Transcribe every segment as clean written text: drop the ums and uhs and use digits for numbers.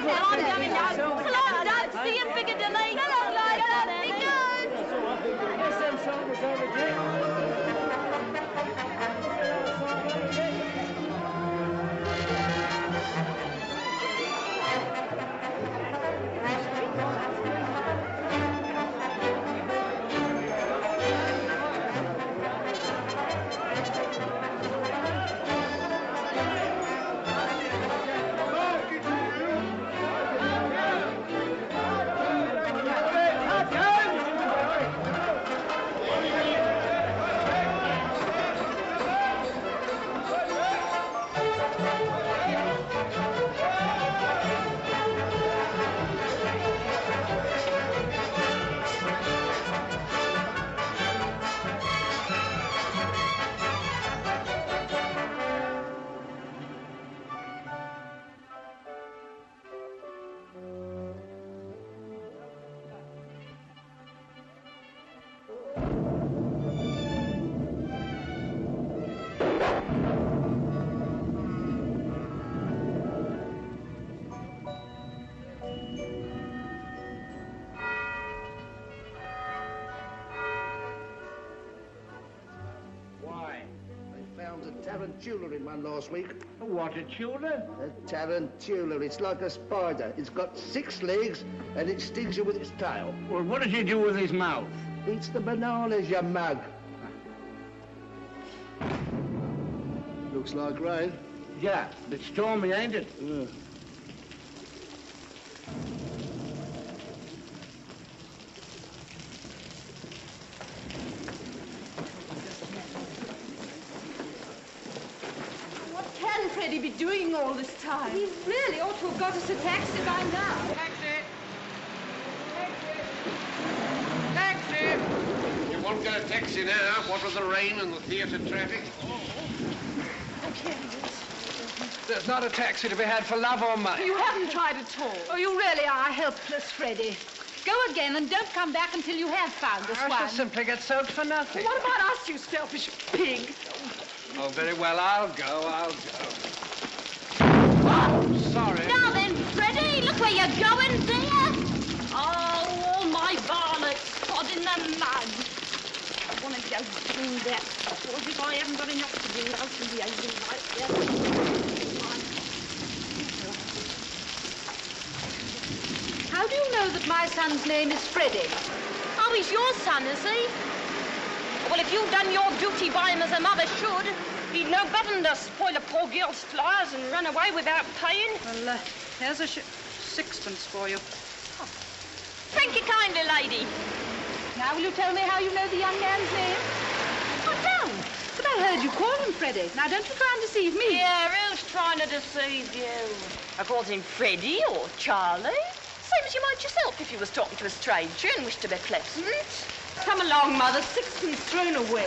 I'm going now. Come on, Dad. See you in Piccadilly. Hello, Lila. Be good. Yes, them songs over there. Tarantula in one last week. What, a tulip? A tarantula. It's like a spider. It's got 6 legs and it stings you with its tail. Well, what does he do with his mouth? Eats the bananas, you mug. Looks like rain. Yeah, it's stormy, ain't it? Yeah. Freddie be doing all this time? He really ought to have got us a taxi by now. Taxi! Taxi! Taxi! You won't get a taxi now, what with the rain and the theatre traffic. Okay. There's not a taxi to be had for love or money. You haven't tried at all. Oh, you really are helpless, Freddie. Go again and don't come back until you have found this one. I shall simply get soaked for nothing. What about us, you selfish pig? Oh, very well, I'll go. Sorry. Now then, Freddie, look where you're going there. Oh, all my varlets, caught in the mud. I want to go do that. As if I haven't got enough to do out in the Eyre right there. How do you know that my son's name is Freddie? Oh, he's your son, is he? Well, if you'd done your duty by him as a mother should, he'd know better than to spoil a poor girl's flowers and run away without paying. Well, here's a sixpence for you. Oh. Thank you kindly, lady. Now, will you tell me how you know the young man's name? I don't. But I heard you call him Freddie. Now, don't you try and deceive me. Yeah, who's trying to deceive you? I called him Freddie or Charlie. Same as you might yourself if you was talking to a stranger and wished to be pleasant. Come along, Mother. Sixpence thrown away.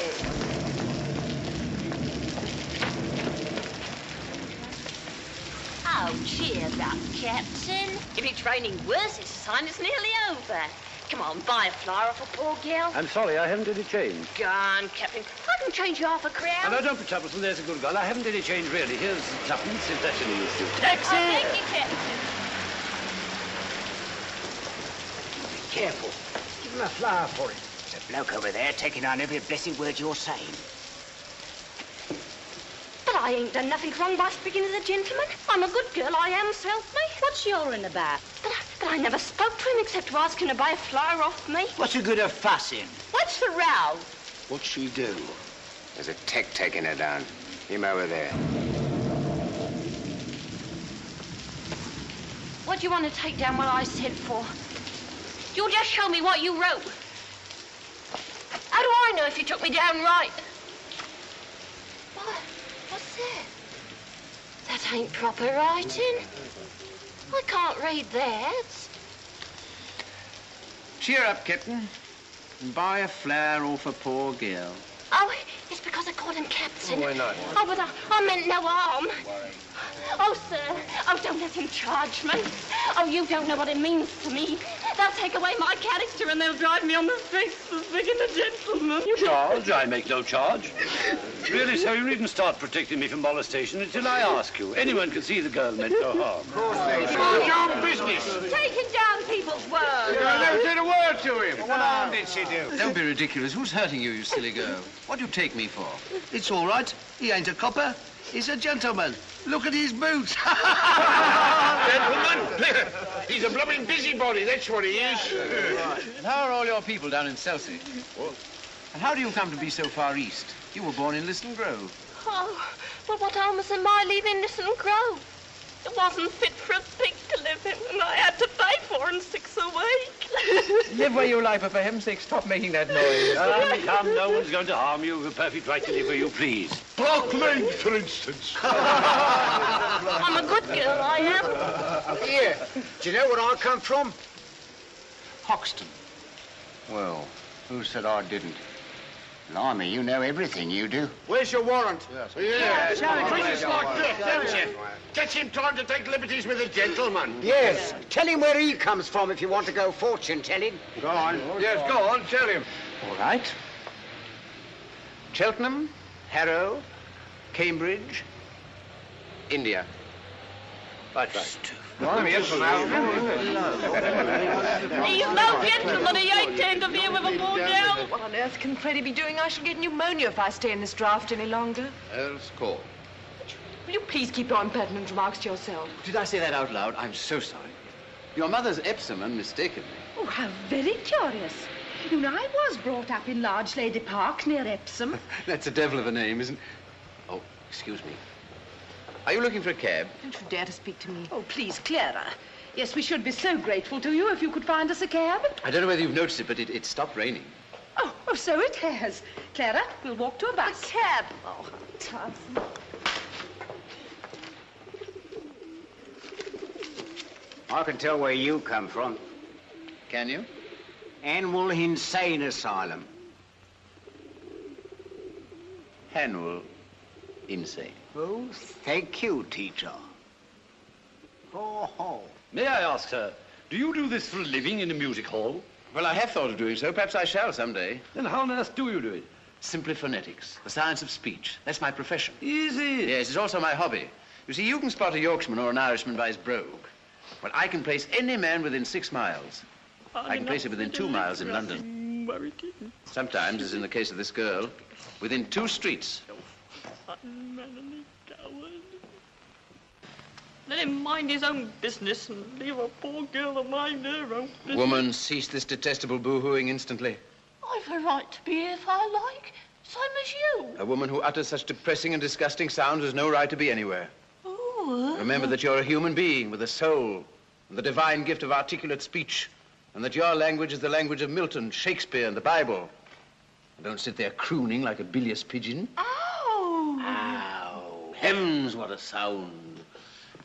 Oh, cheer up, Captain. If it's raining worse, it's a sign it's nearly over. Come on, buy a flower off a poor girl. I'm sorry, I haven't any change. Go on, Captain. I can change you half a crown. No, don't be troublesome. There's a good girl. I haven't any change, really. Here's tuppence, if that's any use to you. Taxi! Oh, thank you, Captain. Be careful. Give him a flower for it. There's a bloke over there taking on every blessed word you're saying. But I ain't done nothing wrong by speaking to the gentleman. I'm a good girl, I am, so help me. What's your'n about? But I never spoke to him except to ask him to buy a flower off me. What's the good of fussing? What's the row? What'd she do? There's a tech taking her down. Him over there. What do you want to take down what I said for? You'll just show me what you wrote. How do I know if you took me down right? What? What's that? That ain't proper writing. I can't read that. Cheer up, kitten. And buy a flower off a poor girl. Oh, it's because I called him Captain. Oh, why not? Oh, but I meant no harm. Oh, sir. Oh, don't let him charge me. Oh, you don't know what it means to me. They'll take away my character and they'll drive me on the streets for speaking a gentleman. Charge? I make no charge. Really, sir, you needn't start protecting me from molestation until I ask you. Anyone can see the girl meant no harm. Mind your own business. Taking down people's words. I never said a word to him. What harm did she do? Don't be ridiculous. Who's hurting you, you silly girl? What do you take me for? It's all right. He ain't a copper. He's a gentleman. Look at his boots. Gentlemen, he's a blooming busybody, that's what he is. And how are all your people down in Chelsea? And how do you come to be so far east? You were born in Liston Grove. Oh, well, what harm was in my leaving Liston Grove? It wasn't fit for a pig to live in, and I had to pay 4 and 6 a week. Live where you like, but for heaven's sake, stop making that noise. Come, no one's going to harm you. You've a perfect right to live where you please. Parkland, for instance. I'm a good girl, I am. Here, do you know where I come from? Hoxton. Well, who said I didn't? Blimey, you know everything, you do. Where's your warrant? Yeah, creatures like that, don't you? Gets him time to take liberties with a gentleman. Yes, tell him where he comes from if you want to go fortune telling. Go on. Yes, go on, tell him. All right. Cheltenham, Harrow, Cambridge, India. Right. He's no gentleman, he ain't to interfere with a poor girl. What on earth can Freddie be doing? I shall get pneumonia if I stay in this draft any longer. Else call. Will you please keep your impertinent remarks to yourself? Did I say that out loud? I'm so sorry. Your mother's Epsom unmistakably. Oh, how very curious. You know, I was brought up in Large Lady Park near Epsom. That's a devil of a name, isn't it? Oh, excuse me. Are you looking for a cab? Don't you dare to speak to me. Oh, please, Clara. Yes, we should be so grateful to you if you could find us a cab. I don't know whether you've noticed it, but it stopped raining. Oh, so it has. Clara, we'll walk to a bus. A cab. Oh, tough. I can tell where you come from. Can you? Annual Insane Asylum. Hanwell Insane. Oh, thank you, teacher. Oh. May I ask, sir, do you do this for a living in a music hall? Well, I have thought of doing so. Perhaps I shall someday. Then how on earth do you do it? Simply phonetics, the science of speech. That's my profession. Is it? Yes, it's also my hobby. You see, you can spot a Yorkshireman or an Irishman by his brogue. Well, I can place any man within 6 miles. I can place him within 2 miles in London. Sometimes, as in the case of this girl, within 2 streets. Let him mind his own business and leave a poor girl to mind her own business. Woman, cease this detestable boo-hooing instantly. I've a right to be here if I like, same as you. A woman who utters such depressing and disgusting sounds has no right to be anywhere. Oh, Remember that you're a human being with a soul and the divine gift of articulate speech, and that your language is the language of Milton, Shakespeare, and the Bible. And don't sit there crooning like a bilious pigeon. Ow! Ow! Hems, what a sound.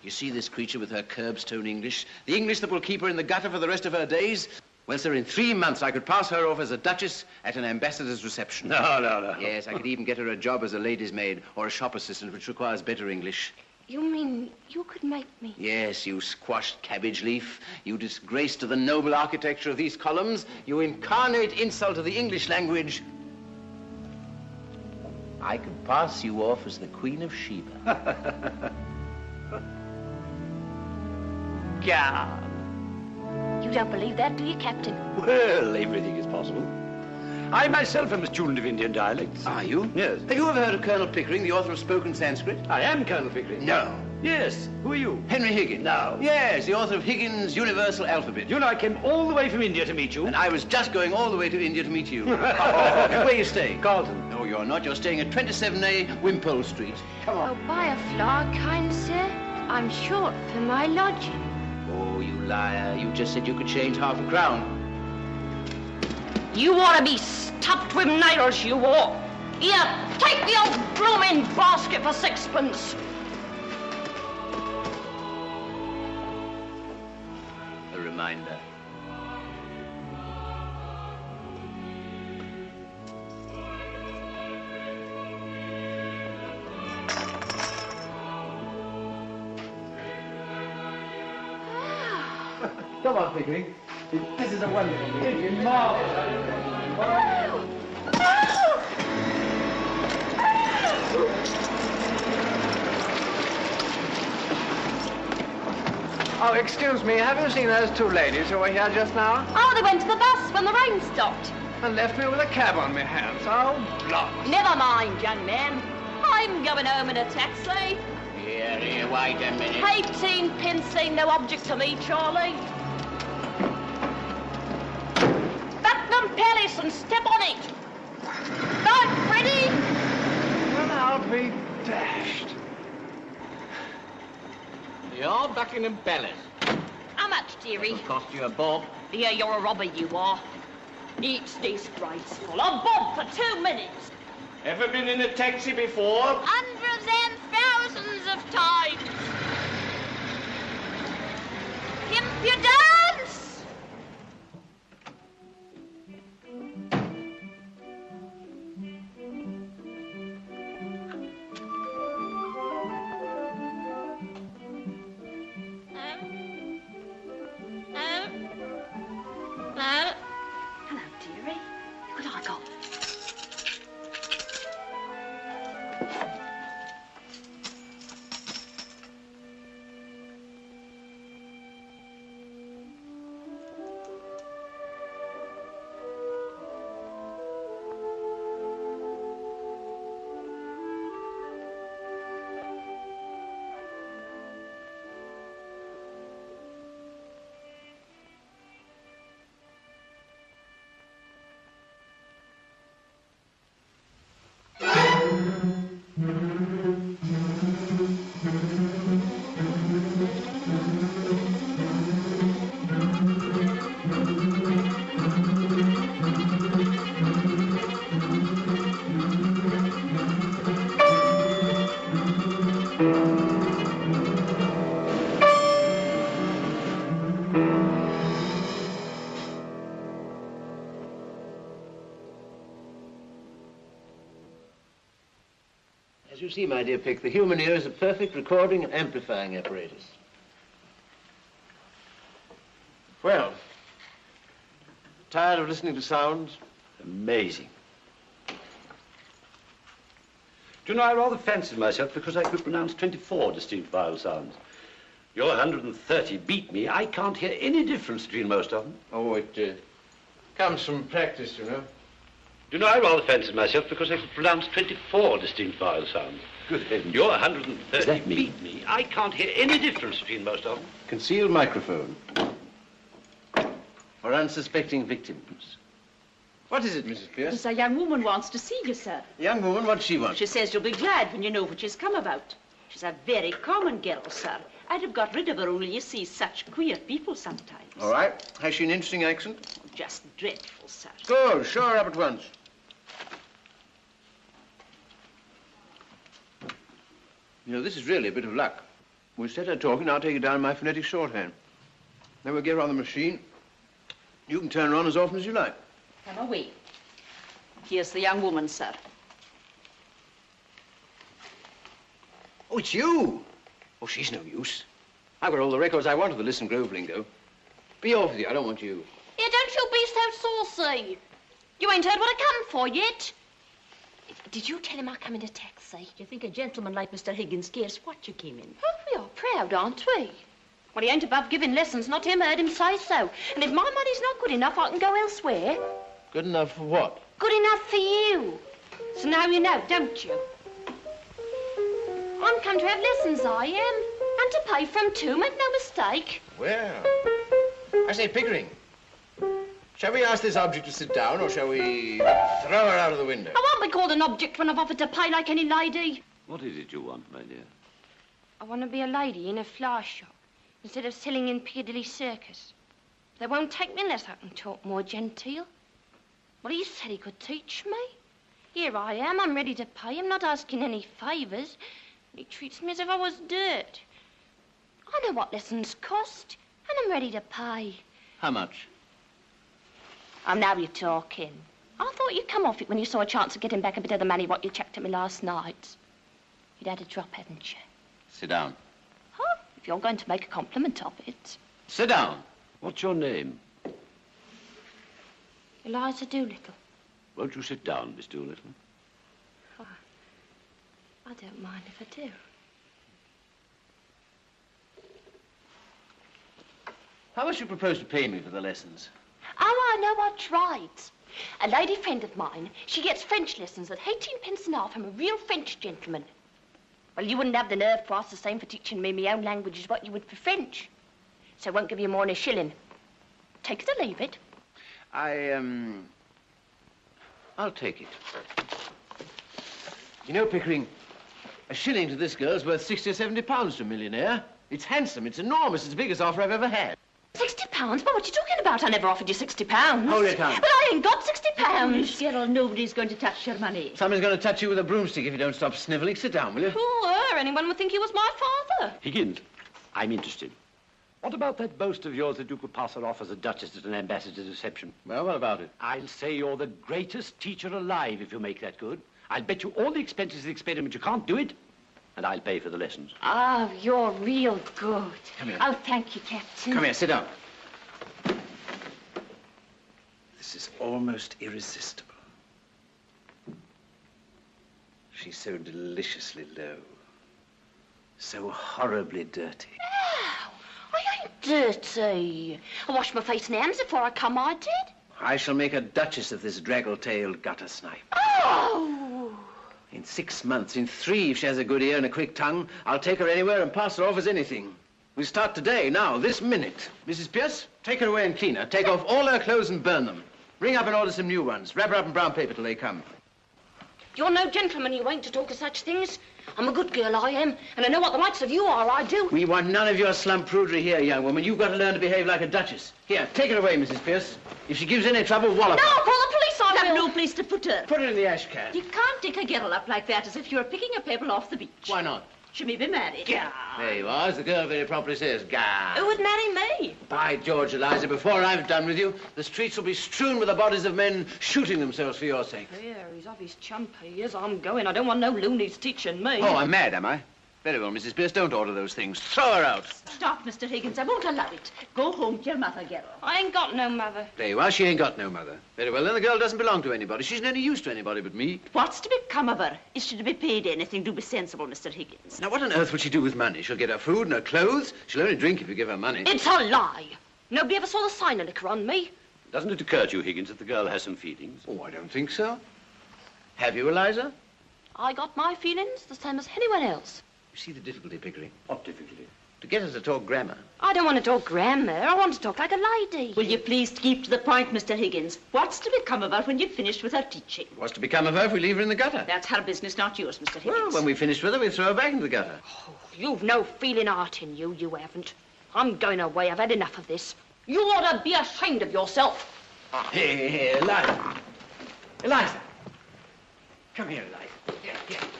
You see this creature with her curbstone English? The English that will keep her in the gutter for the rest of her days? Well, sir, in 3 months I could pass her off as a duchess at an ambassador's reception. No. Yes, I could even get her a job as a lady's maid or a shop assistant, which requires better English. You mean you could make me? Yes, you squashed cabbage leaf. You disgrace to the noble architecture of these columns. You incarnate insult to the English language. I could pass you off as the Queen of Sheba. Yeah. You don't believe that, do you, Captain? Well, everything is possible. I myself am a student of Indian dialects. Are you? Yes. Have you ever heard of Colonel Pickering, the author of Spoken Sanskrit? I am Colonel Pickering. No. Yes. Who are you? Henry Higgins. No. Yes, the author of Higgins' Universal Alphabet. You know, I came all the way from India to meet you. And I was just going all the way to India to meet you. Where are you staying? Carlton. No, you're not. You're staying at 27A Wimpole Street. Come on. Oh, buy a flower, kind sir. I'm short for my lodging. Oh, you liar. You just said you could change half a crown. You ought to be stuffed with nails, you ought. Here, take the old blooming basket for 6pence. A reminder. Come on, Pickering. This is a wonderful meeting. Marvelous. Oh, excuse me, have you seen those two ladies who were here just now? Oh, they went to the bus when the rain stopped. And left me with a cab on my hands. Oh, blast. Never mind, young man. I'm going home in a taxi. Here, wait a minute. 18 pence ain't no object to me, Charlie. Buckingham Palace and step on it. Right, Freddie? Well, I'll be dashed. You're Buckingham Palace. How much, dearie? It'll cost you a bob. Yeah, you're a robber, you are. It's disgraceful. A bob for 2 minutes. Ever been in a taxi before? Hundreds and thousands of times. Impudence! No. Hello, dearie. What have I got? As you see, my dear Pick, the human ear is a perfect recording and amplifying apparatus. Well, tired of listening to sounds? Amazing. Do you know, I rather fancied myself because I could pronounce 24 distinct vowel sounds. Your 130 beat me. I can't hear any difference between most of them. Oh, it comes from practice, you know. Do you know, I rather fancied myself because I could pronounce 24 distinct vowel sounds. Good heavens. Your 130 Does that mean? beat me. I can't hear any difference between most of them. Concealed microphone. For unsuspecting victims. What is it, Mrs. Pierce? A young woman wants to see you, sir. Young woman, what does she want? She says you'll be glad when you know what she's come about. She's a very common girl, sir. I'd have got rid of her, only you see such queer people sometimes. All right. Has she an interesting accent? Just dreadful, sir. Good. Show her up at once. You know, this is really a bit of luck. We'll set her talking, I'll take you down my phonetic shorthand. Then we'll get her on the machine. You can turn her on as often as you like. Come away. Here's the young woman, sir. Oh, it's you. Oh, she's no use. I've got all the records I want of the Listen Grove lingo. Be off with you. I don't want you. Yeah, don't you be so saucy. You ain't heard what I come for yet. Did you tell him I come in a taxi? Do you think a gentleman like Mr. Higgins cares what you came in? Oh, we are proud, aren't we? Well, he ain't above giving lessons, not him, heard him say so. And if my money's not good enough, I can go elsewhere. Good enough for what? Good enough for you. So now you know, don't you? I'm come to have lessons, I am. And to pay for 'em too, make no mistake. Well, I say, Pickering, shall we ask this object to sit down, or shall we throw her out of the window? I won't be called an object when I've offered to pay like any lady. What is it you want, my dear? I want to be a lady in a flower shop instead of selling in Piccadilly Circus. They won't take me unless I can talk more genteel. Well, he said he could teach me. Here I am, I'm ready to pay him, not asking any favours. He treats me as if I was dirt. I know what lessons cost, and I'm ready to pay. How much? Oh, now you're talking. I thought you'd come off it when you saw a chance of getting back a bit of the money what you chucked at me last night. You'd had a drop, hadn't you? Sit down. Huh? If you're going to make a compliment of it. Sit down. What's your name? Eliza Doolittle. Won't you sit down, Miss Doolittle? I don't mind if I do. How much do you propose to pay me for the lessons? Oh, I know, I tried. A lady friend of mine, she gets French lessons at 18 pence an hour from a real French gentleman. Well, you wouldn't have the nerve to ask the same for teaching me my own language as what you would for French. So I won't give you more than a shilling. Take it or leave it. I'll take it. You know, Pickering, a shilling to this girl's worth 60 or 70 pounds to a millionaire. It's handsome, it's enormous, it's the biggest offer I've ever had. 60 pounds? But what are you talking about? I never offered you 60 pounds. Hold it, Tom. But I ain't got 60 pounds. Miss Gerald, nobody's going to touch your money. Someone's going to touch you with a broomstick if you don't stop snivelling. Sit down, will you? Who were? Anyone would think he was my father. Higgins, I'm interested. What about that boast of yours that you could pass her off as a duchess at an ambassador's reception? Well, what about it? I'll say you're the greatest teacher alive if you make that good. I'll bet you all the expenses of the experiment you can't do it, and I'll pay for the lessons. Oh, you're real good. Come here. Oh, thank you, Captain. Come here, sit down. This is almost irresistible. She's so deliciously low. So horribly dirty. Ow, I ain't dirty. I washed my face and hands before I come, I did. I shall make a duchess of this draggle-tailed gutter snipe. Oh! In 6 months, in 3, if she has a good ear and a quick tongue, I'll take her anywhere and pass her off as anything. We start today, now, this minute. Mrs. Pierce, take her away and clean her. Take off all her clothes and burn them. Ring up and order some new ones. Wrap her up in brown paper till they come. You're no gentleman, you ain't, to talk of such things. I'm a good girl, I am, and I know what the likes of you are, I do. We want none of your slum prudery here, young woman. You've got to learn to behave like a duchess. Here, take her away, Mrs. Pierce. If she gives any trouble, wallop No, her. I'll call the police, I Have will. no place to put her. Put her in the ash can. You can't take a girl up like that as if you were picking a pebble off the beach. Why not? She may be married. There you are, as the girl very properly says. Gah. Who would marry me? By George, Eliza, before I've done with you, the streets will be strewn with the bodies of men shooting themselves for your sake. Here, he's off his chump, he is. I'm going. I don't want no loonies teaching me. Oh, I'm mad, am I? Very well, Mrs. Pierce, don't order those things. Throw her out. Stop, Mr. Higgins. I won't allow it. Go home to your mother, girl. I ain't got no mother. There you are, she ain't got no mother. Very well, then the girl doesn't belong to anybody. She's no use to anybody but me. What's to become of her? Is she to be paid anything to be sensible, Mr. Higgins? Now, what on earth will she do with money? She'll get her food and her clothes. She'll only drink if you give her money. It's a lie. Nobody ever saw the sign of liquor on me. Doesn't it occur to you, Higgins, that the girl has some feelings? Oh, I don't think so. Have you, Eliza? I got my feelings the same as anyone else. You see the difficulty, Pickering? What difficulty? To get her to talk grammar. I don't want to talk grammar. I want to talk like a lady. Will you please keep to the point, Mr. Higgins? What's to become of her when you've finished with her teaching? What's to become of her if we leave her in the gutter? That's her business, not yours, Mr. Higgins. Well, when we've finished with her, we throw her back into the gutter. Oh, you've no feeling heart in you, you haven't. I'm going away. I've had enough of this. You ought to be ashamed of yourself. Here, Eliza. Eliza. Come here, Eliza.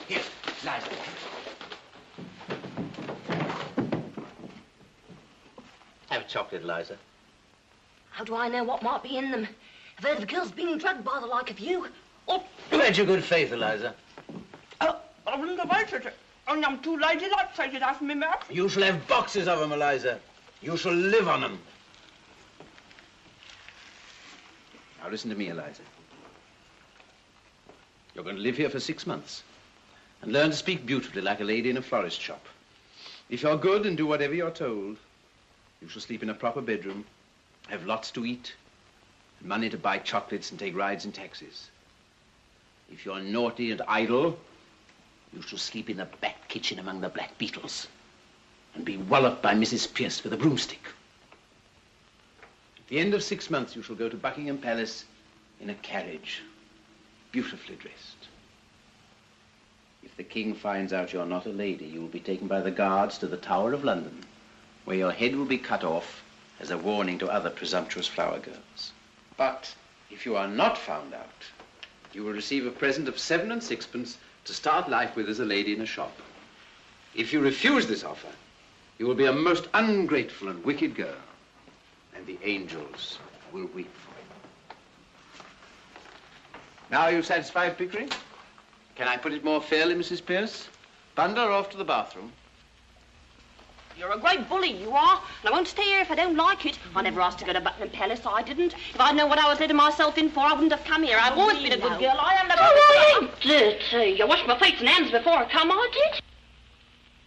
Here, Eliza. Have chocolate, Eliza. How do I know what might be in them? I've heard of girls being drugged by the like of you. Oh, Where's your good faith, Eliza? I wouldn't have answered it. And I'm too ladylike to take it out of my mouth. You shall have boxes of them, Eliza. You shall live on them. Now, listen to me, Eliza. You're going to live here for 6 months and learn to speak beautifully like a lady in a florist shop. If you're good and do whatever you're told, you shall sleep in a proper bedroom, have lots to eat, and money to buy chocolates and take rides in taxis. If you're naughty and idle, you shall sleep in the back kitchen among the black beetles and be walloped by Mrs. Pierce with a broomstick. At the end of 6 months, you shall go to Buckingham Palace in a carriage, beautifully dressed. If the king finds out you're not a lady, you will be taken by the guards to the Tower of London, where your head will be cut off as a warning to other presumptuous flower girls. But if you are not found out, you will receive a present of 7 and 6pence to start life with as a lady in a shop. If you refuse this offer, you will be a most ungrateful and wicked girl, and the angels will weep for you. Now are you satisfied, Pickering? Can I put it more fairly, Mrs. Pierce? Bundle her off to the bathroom. You're a great bully, you are. And I won't stay here if I don't like it. I never asked to go to Buckingham Palace, I didn't. If I'd known what I was letting myself in for, I wouldn't have come here. I've always been a good girl. I am never... Oh, I ain't dirty. I washed my face and hands before I come, I did.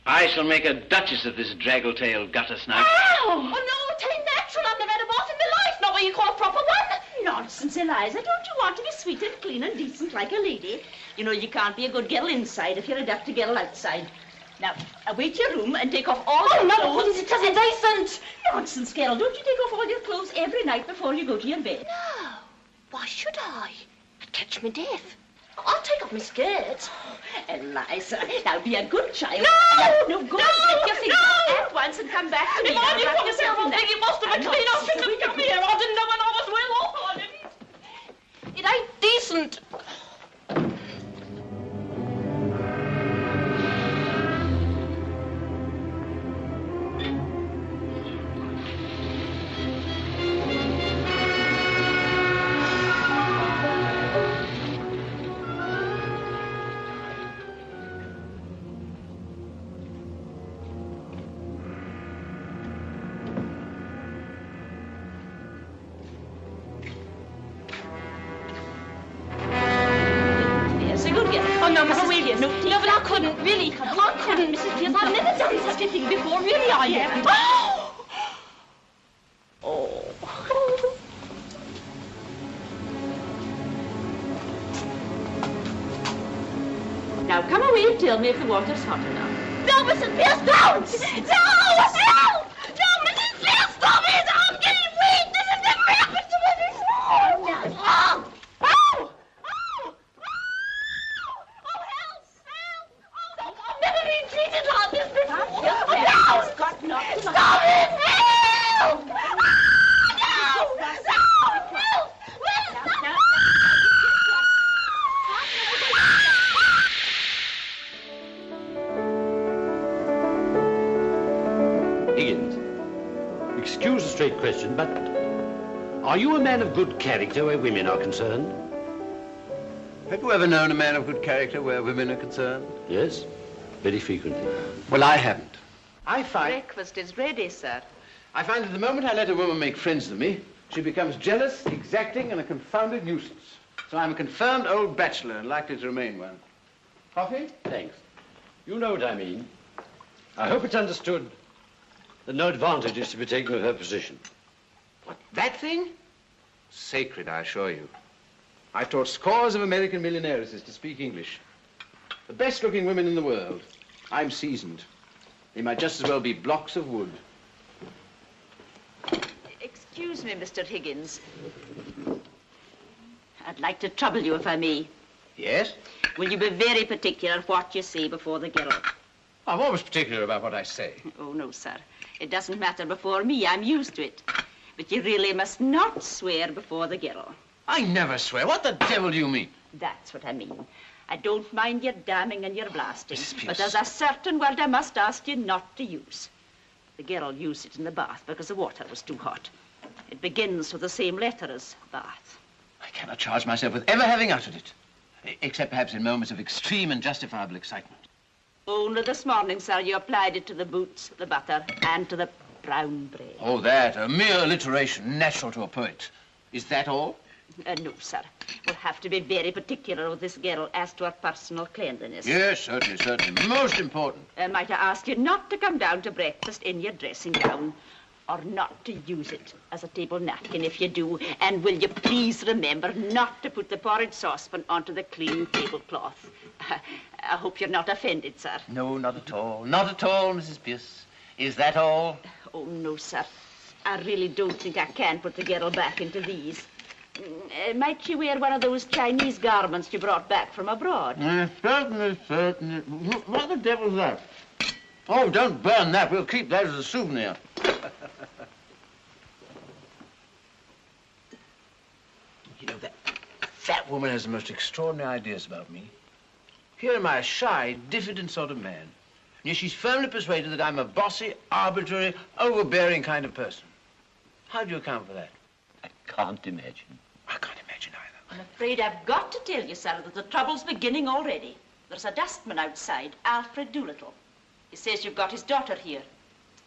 I shall make a duchess of this draggle-tailed gutter snout. Ow! Oh, no, it ain't natural. I've never had a bath in my life. Not what you call a proper one. Nonsense, Eliza. Don't you want to be sweet and clean and decent like a lady? You know you can't be a good girl inside if you're a dirty girl outside. Now, away to your room and take off all your clothes. It isn't decent. Nonsense, girl. Don't you take off all your clothes every night before you go to your bed? No. Why should I? I'd catch me death. I'll take off my skirt. Eliza, now be a good child. No, go and take your things off at once and come back to me. If I did put myself on Peggy, it must have been clean. I shouldn't have come here. I didn't know when I was well off. I didn't. It ain't decent. No, but I couldn't, really. I couldn't, Mrs. Pierce. I've never done such a thing before, really, I haven't. Oh. Now, come away and tell me if the water's hot enough. No, Mrs. Pierce, don't! No! No, Mrs. Pierce, stop it! I'm getting weak! This has never happened to me before! Oh! Treated like this before. No! Got knocked. Stop it! Help! No! Higgins, excuse a straight question, but are you a man of good character where women are concerned? Have you ever known a man of good character where women are concerned? Yes. Very frequently. Well, I haven't. I find Breakfast is ready, sir. that the moment I let a woman make friends with me, she becomes jealous, exacting, and a confounded nuisance. So I'm a confirmed old bachelor and likely to remain one. Coffee? Thanks. You know what I mean. I hope it's understood that no advantage is to be taken of her position. What, that thing? Sacred, I assure you. I've taught scores of American millionairesses to speak English. The best-looking women in the world. I'm seasoned. They might just as well be blocks of wood. Excuse me, Mr. Higgins. I'd like to trouble you if I may. Yes? Will you be very particular what you say before the girl? I'm always particular about what I say. Oh, no, sir. It doesn't matter before me. I'm used to it. But you really must not swear before the girl. I never swear. What the devil do you mean? That's what I mean. I don't mind your damning and your blasting, Mrs. but there's a certain word I must ask you not to use. The girl used it in the bath because the water was too hot. It begins with the same letter as bath. I cannot charge myself with ever having uttered it, except perhaps in moments of extreme and justifiable excitement. Only this morning, sir, you applied it to the boots, the butter, and to the brown bread. Oh, that, a mere alliteration, natural to a poet. Is that all? No, sir. We'll have to be very particular with this girl as to her personal cleanliness. Yes, certainly, certainly. Most important. Might I ask you not to come down to breakfast in your dressing gown, or not to use it as a table napkin if you do, and will you please remember not to put the porridge saucepan onto the clean tablecloth. I hope you're not offended, sir. No, not at all. Not at all, Mrs. Pierce. Is that all? Oh, no, sir. I really don't think I can put the girl back into these. Might she wear one of those Chinese garments you brought back from abroad? Certainly, certainly. What the devil's that? Oh, don't burn that. We'll keep that as a souvenir. You know, that woman has the most extraordinary ideas about me. Here am I, a shy, diffident sort of man. And yet she's firmly persuaded that I'm a bossy, arbitrary, overbearing kind of person. How do you account for that? I can't imagine. I can't imagine either. I'm afraid I've got to tell you, sir, that the trouble's beginning already. There's a dustman outside, Alfred Doolittle. He says you've got his daughter here.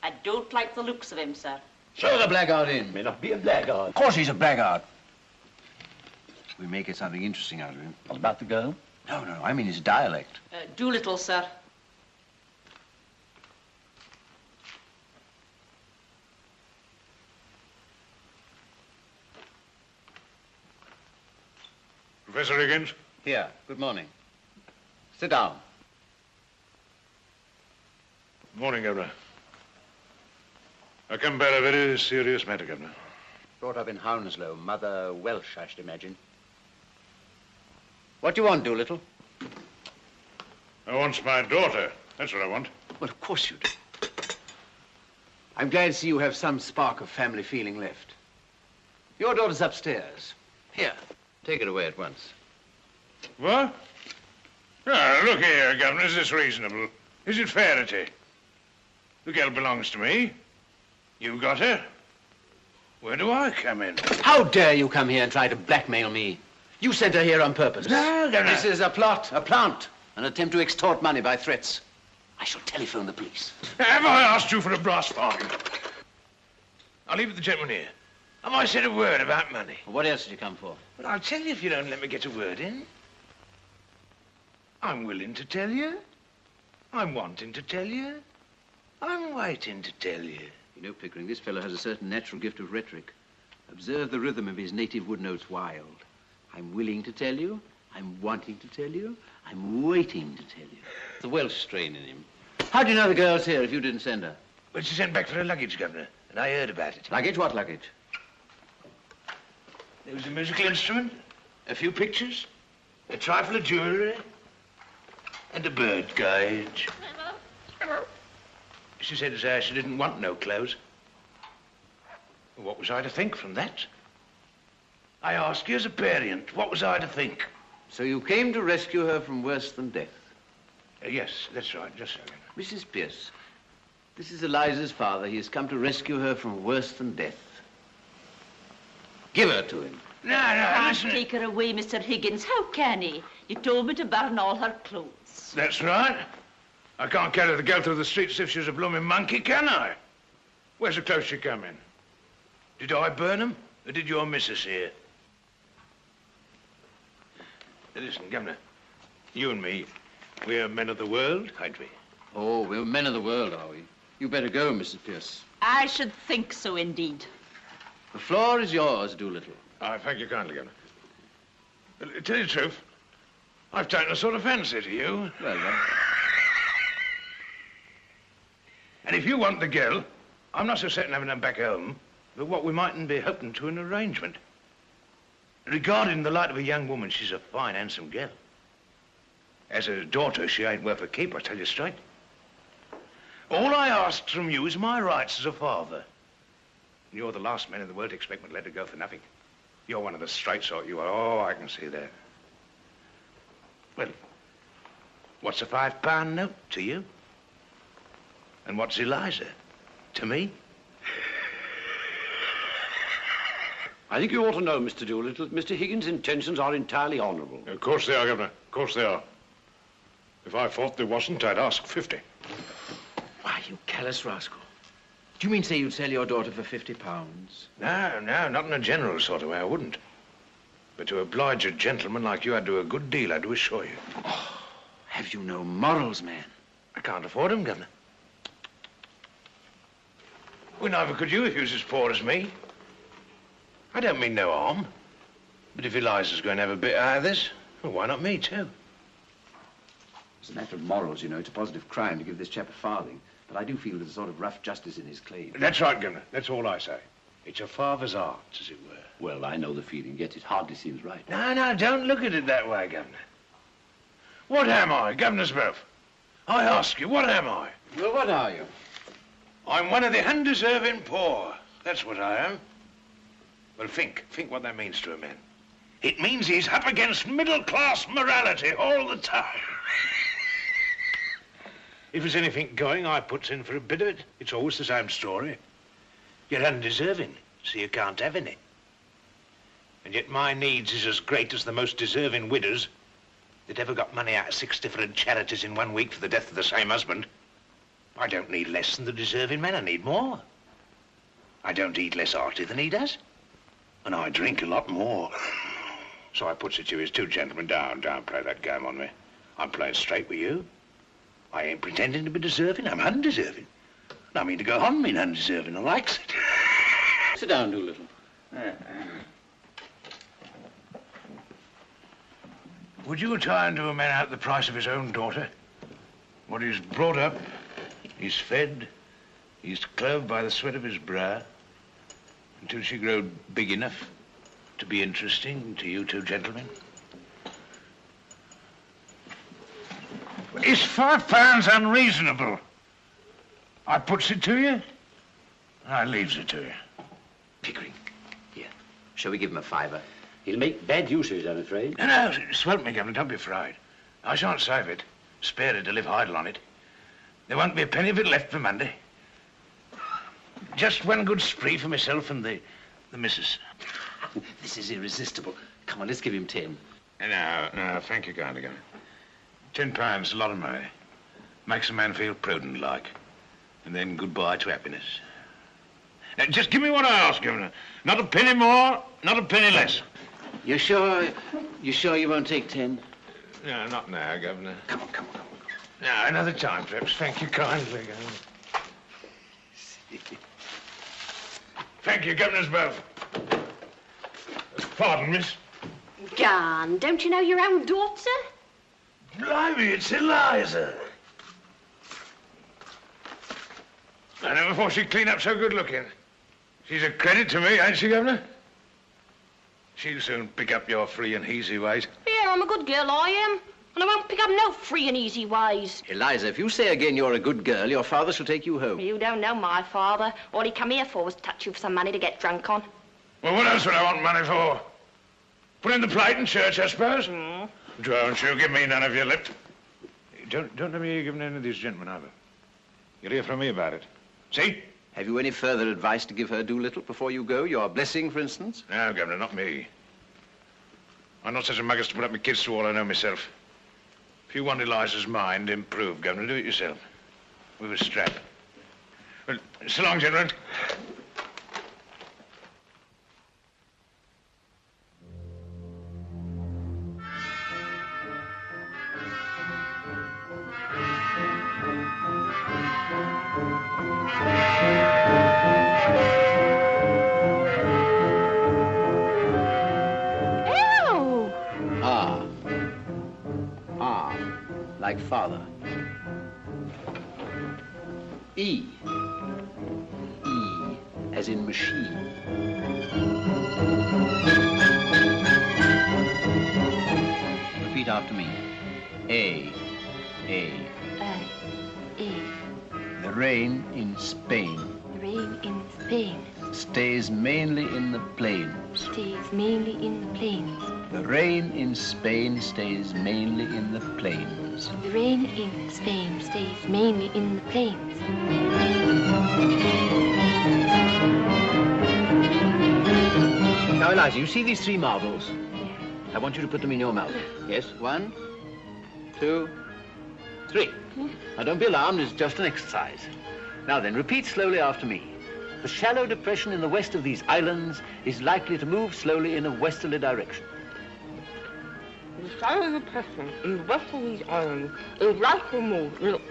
I don't like the looks of him, sir. Show the blackguard in. May not be a blackguard. Of course he's a blackguard. We may get something interesting out of him. What about the girl? No, no, I mean his dialect. Doolittle, sir. Professor Higgins? Here, good morning. Sit down. Morning, Governor. I come about a very serious matter, Governor. Brought up in Hounslow, mother Welsh, I should imagine. What do you want, Doolittle? I want my daughter. That's what I want. Well, of course you do. I'm glad to see you have some spark of family feeling left. Your daughter's upstairs. Here, take it away at once. What? Ah, look here, Governor, is this reasonable? Is it fairity? The girl belongs to me. You got her. Where do I come in? How dare you come here and try to blackmail me? You sent her here on purpose. No, Governor. This is a plot, a plant, an attempt to extort money by threats. I shall telephone the police. Have I asked you for a brass fine? I'll leave it to the gentleman here. Have I said a word about money? Well, what else did you come for? Well, I'll tell you if you don't let me get a word in. I'm willing to tell you. I'm wanting to tell you. I'm waiting to tell you. You know, Pickering, this fellow has a certain natural gift of rhetoric. Observe the rhythm of his native wood notes wild. I'm willing to tell you. I'm wanting to tell you. I'm waiting to tell you. The Welsh strain in him. How do you know the girl's here if you didn't send her? Well, she sent back for her luggage, Governor, and I heard about it. Luggage? What luggage? There was a musical instrument, a few pictures, a trifle of jewellery, and a bird cage. She said she didn't want no clothes. What was I to think from that? I ask you as a parent, what was I to think? So you came to rescue her from worse than death? Yes, that's right, just so. Mrs. Pierce, this is Eliza's father. He has come to rescue her from worse than death. Give her to him. No, Can't listen. take her away, Mr. Higgins. How can he? You told me to burn all her clothes. That's right. I can't carry the girl through the streets as if she was a blooming monkey, can I? Where's the clothes she come in? Did I burn them, or did your missus here? Listen, Governor, you and me, we're men of the world, ain't we? Oh, we're men of the world, are we? You better go, Mrs. Pierce. I should think so, indeed. The floor is yours, Doolittle. I thank you kindly, Governor. Well, to tell you the truth, I've taken a sort of fancy to you. Well, then. And if you want the girl, I'm not so certain having her back home, but what we mightn't be hoping to an arrangement. Regarded in the light of a young woman, she's a fine, handsome girl. As a daughter, she ain't worth a keep, I tell you straight. All I ask from you is my rights as a father. And you're the last man in the world to expect me to let her go for nothing. You're one of the straight sort, you are. Oh, I can see that. Well, what's a £5 note to you? And what's Eliza to me? I think you ought to know, Mr. Doolittle, that Mr. Higgins' intentions are entirely honourable. Of course they are, Governor. Of course they are. If I thought there wasn't, I'd ask 50. Why, you callous rascal. Do you mean say you'd sell your daughter for £50? No, not in a general sort of way, I wouldn't. But to oblige a gentleman like you, I'd do a good deal, I do assure you. Oh, have you no morals, man? I can't afford them, Governor. Well, neither could you if you was as poor as me. I don't mean no harm. But if Eliza's going to have a bit out of this, well, why not me, too? As a matter of morals, you know, it's a positive crime to give this chap a farthing. But I do feel there's a sort of rough justice in his claim. That's right, Governor. That's all I say. It's a father's art, as it were. Well, I know the feeling, yet it hardly seems right. No, don't look at it that way, Governor. What am I, Governor's Buff? I ask you, what am I? Well, what are you? I'm one of the undeserving poor. That's what I am. Well, think what that means to a man. It means he's up against middle-class morality all the time. If there's anything going, I puts in for a bit of it. It's always the same story. You're undeserving, so you can't have any. And yet my needs is as great as the most deserving widows that ever got money out of 6 different charities in 1 week for the death of the same husband. I don't need less than the deserving man. I need more. I don't eat less hearty than he does. And I drink a lot more. So I puts it to you as two gentlemen, don't play that game on me. I'm playing straight with you. I ain't pretending to be deserving. I'm undeserving. And I mean to go on being undeserving. I likes it. Sit down, Doolittle. Would you try and do a man out the price of his own daughter? What he's brought up, he's fed, he's clothed by the sweat of his brow, until she grow big enough to be interesting to you two gentlemen? Is £5 unreasonable? I puts it to you, I leaves it to you. Pickering, here. Shall we give him a £5? He'll make bad use of it, I'm afraid. No, swelp me, Governor, don't be afraid. I shan't save it. Spare it to live idle on it. There won't be a penny of it left for Monday. Just one good spree for myself and the missus. This is irresistible. Come on, let's give him 10. No, thank you kindly, Governor. £10, a lot of money. Makes a man feel prudent like. And then goodbye to happiness. Now, just give me what I ask, Governor. Not a penny more, not a penny less. You sure you won't take 10? No, not now, Governor. Come on. No, another time, perhaps. Thank you kindly, Governor. Thank you, Governors both. Pardon, miss. Gone. Don't you know your own daughter? Blimey, it's Eliza. I never thought she'd clean up so good looking. She's a credit to me, ain't she, Governor? She'll soon pick up your free and easy ways. Yeah, I'm a good girl, I am. And I won't pick up no free and easy ways. Eliza, if you say again you're a good girl, your father shall take you home. You don't know my father. All he come here for was to touch you for some money to get drunk on. Well, what else would I want money for? Put in the plate in church, I suppose. Don't you give me none of your lip. Don't let me hear giving any of these gentlemen either. You'll hear from me about it. See? Have you any further advice to give her, Doolittle, before you go? Your blessing, for instance? No, Governor, not me. I'm not such a mug as to put up my kids to all I know myself. If you want Eliza's mind improved, Governor, do it yourself. With a strap. Well, so long, gentlemen. Like father. E. E, as in machine. Repeat after me. A. E. The rain in Spain. The rain in Spain. Stays mainly in the plains. Stays mainly in the plains. The rain in Spain stays mainly in the plains. The rain in Spain stays mainly in the plains. Now, Eliza, you see these 3 marbles? I want you to put them in your mouth. Yes, 1, 2, 3. Now, don't be alarmed, it's just an exercise. Now then, repeat slowly after me. The shallow depression in the west of these islands is likely to move slowly in a westerly direction. The shallow depression in the west of these islands is likely to move. Look.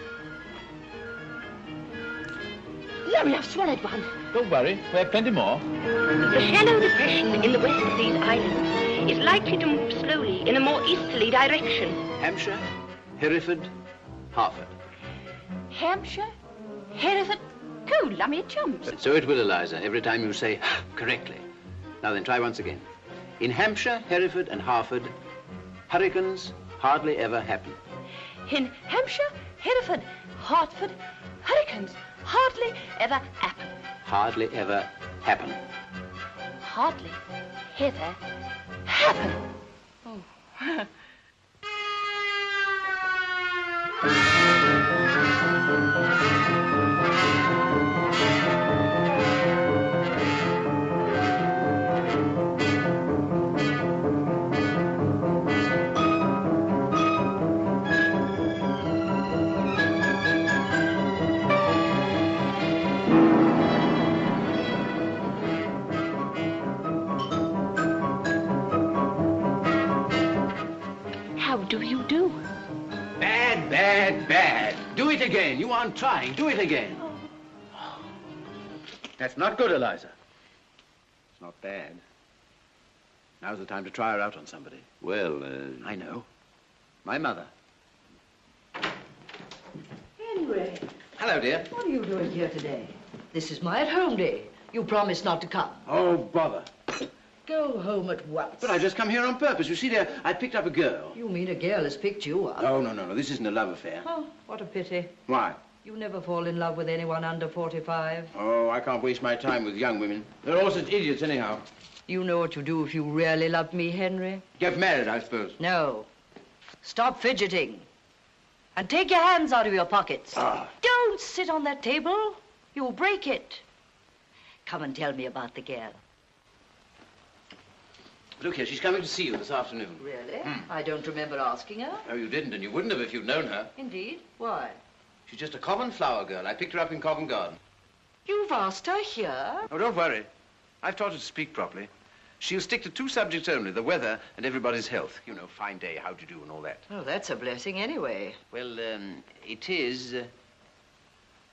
Larry, I've swallowed one. Don't worry, we have plenty more. The shallow depression in the west of these islands is likely to move slowly in a more easterly direction. Hampshire, Hereford, Harford. Hampshire, Hereford, go, lummy chumps. So it will, Eliza, every time you say correctly. Now then, try once again. In Hampshire, Hereford, and Harford, hurricanes hardly ever happen. In Hampshire, Hereford, Hartford, hurricanes hardly ever happen. Hardly ever happen. Hardly ever happen. Oh. How do you do? Bad, bad, bad. Do it again. You aren't trying. Do it again. That's not good, Eliza. It's not bad. Now's the time to try her out on somebody. Well, I know. My mother. Henry. Hello, dear. What are you doing here today? This is my at-home day. You promised not to come. Oh, bother. Go home at once. But I just come here on purpose. You see, dear, I picked up a girl. You mean a girl has picked you up? No. This isn't a love affair. Oh, what a pity. Why? You never fall in love with anyone under 45. Oh, I can't waste my time with young women. They're all such idiots anyhow. You know what you do if you really love me, Henry? Get married, I suppose. No. Stop fidgeting. And take your hands out of your pockets. Ah. Don't sit on that table. You'll break it. Come and tell me about the girl. Look here, she's coming to see you this afternoon. Really? I don't remember asking her. No, you didn't, and you wouldn't have if you'd known her. Indeed? Why? She's just a common flower girl. I picked her up in Covent Garden. You've asked her here? Oh, don't worry. I've taught her to speak properly. She'll stick to 2 subjects only, the weather and everybody's health. You know, fine day, how do you do, and all that. Oh, that's a blessing anyway. Well, it is,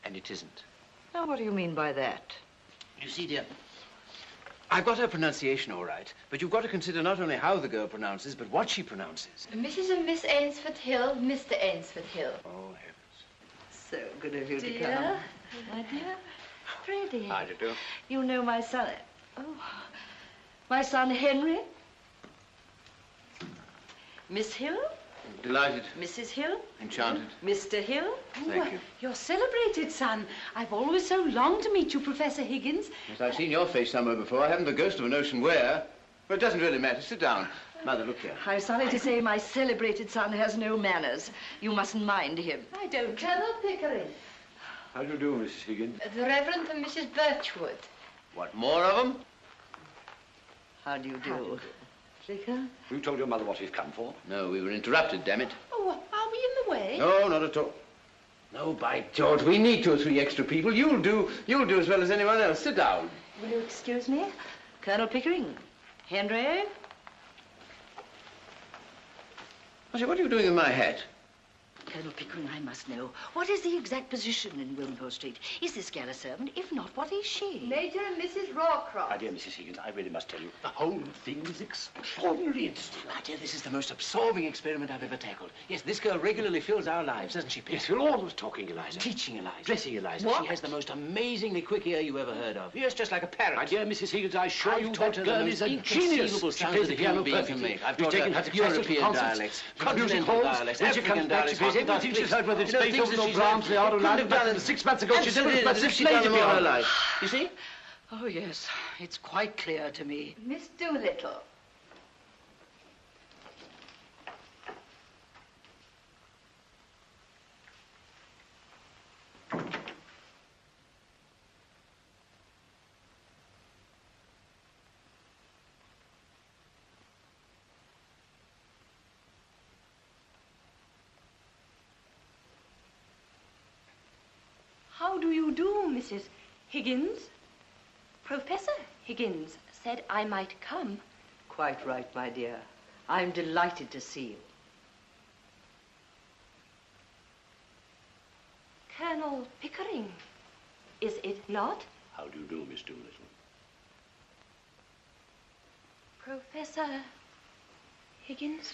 and it isn't. Now, what do you mean by that? You see, dear, I've got her pronunciation all right, but you've got to consider not only how the girl pronounces, but what she pronounces. Mrs. and Miss Ainsford Hill, Mr. Ainsford Hill. Oh, heavens. So good of you to Dear. come. My dear. Freddie. How do you do? You know my son. Oh, my son Henry. Miss Hill. Delighted. Mrs. Hill. Enchanted. Mr. Hill. Thank you. Your celebrated son. I've always so longed to meet you, Professor Higgins. Yes, I've seen your face somewhere before. I haven't the ghost of a notion where. But it doesn't really matter. Sit down. Mother, look here. I'm sorry to say my celebrated son has no manners. You mustn't mind him. I don't. Colonel Pickering. how do you do, Mrs. Higgins? The Reverend and Mrs. Birchwood. What, more of them? How do you do? Flicker? You told your mother what we've come for? No, we were interrupted, damn it. Oh, are we in the way? No, not at all. No, by George, we need 2 or 3 extra people. You'll do as well as anyone else. Sit down. Will you excuse me? Colonel Pickering. Henry? I say, what are you doing with my hat? Colonel Pickering, I must know. What is the exact position in Wilmslow Street? Is this gal a servant? If not, what is she? Major and Mrs. Rawcroft. My dear Mrs. Higgins, I really must tell you, the whole thing is extraordinarily interesting. My dear, this is the most absorbing experiment I've ever tackled. Yes, this girl regularly fills our lives, doesn't she, Pip? Yes, we're always talking Eliza. Teaching Eliza. Dressing Eliza. She has the most amazingly quick ear you ever heard of. Yes, just like a parrot. My dear Mrs. Higgins, I assure I've you taught that her girl the is most a genius. inconceivable She sounds plays that the a human piano being can perfectly. make. I've We've taught taken her her to classical European concerts, dialects, music continental halls. dialects, When she African comes back, she plays dialects, everything she's heard, whether it's you know, Beethoven things or that she's Brahms, heard. the Art of Couldn't have done it 6 months ago. She Absolutely, did it, but as if it's she'd done them all her piano. life. You see? Oh, yes. It's quite clear to me. Miss Doolittle. How do you do, Mrs. Higgins? Professor Higgins said I might come. Quite right, my dear. I'm delighted to see you. Colonel Pickering, is it not? How do you do, Miss Doolittle? Professor Higgins?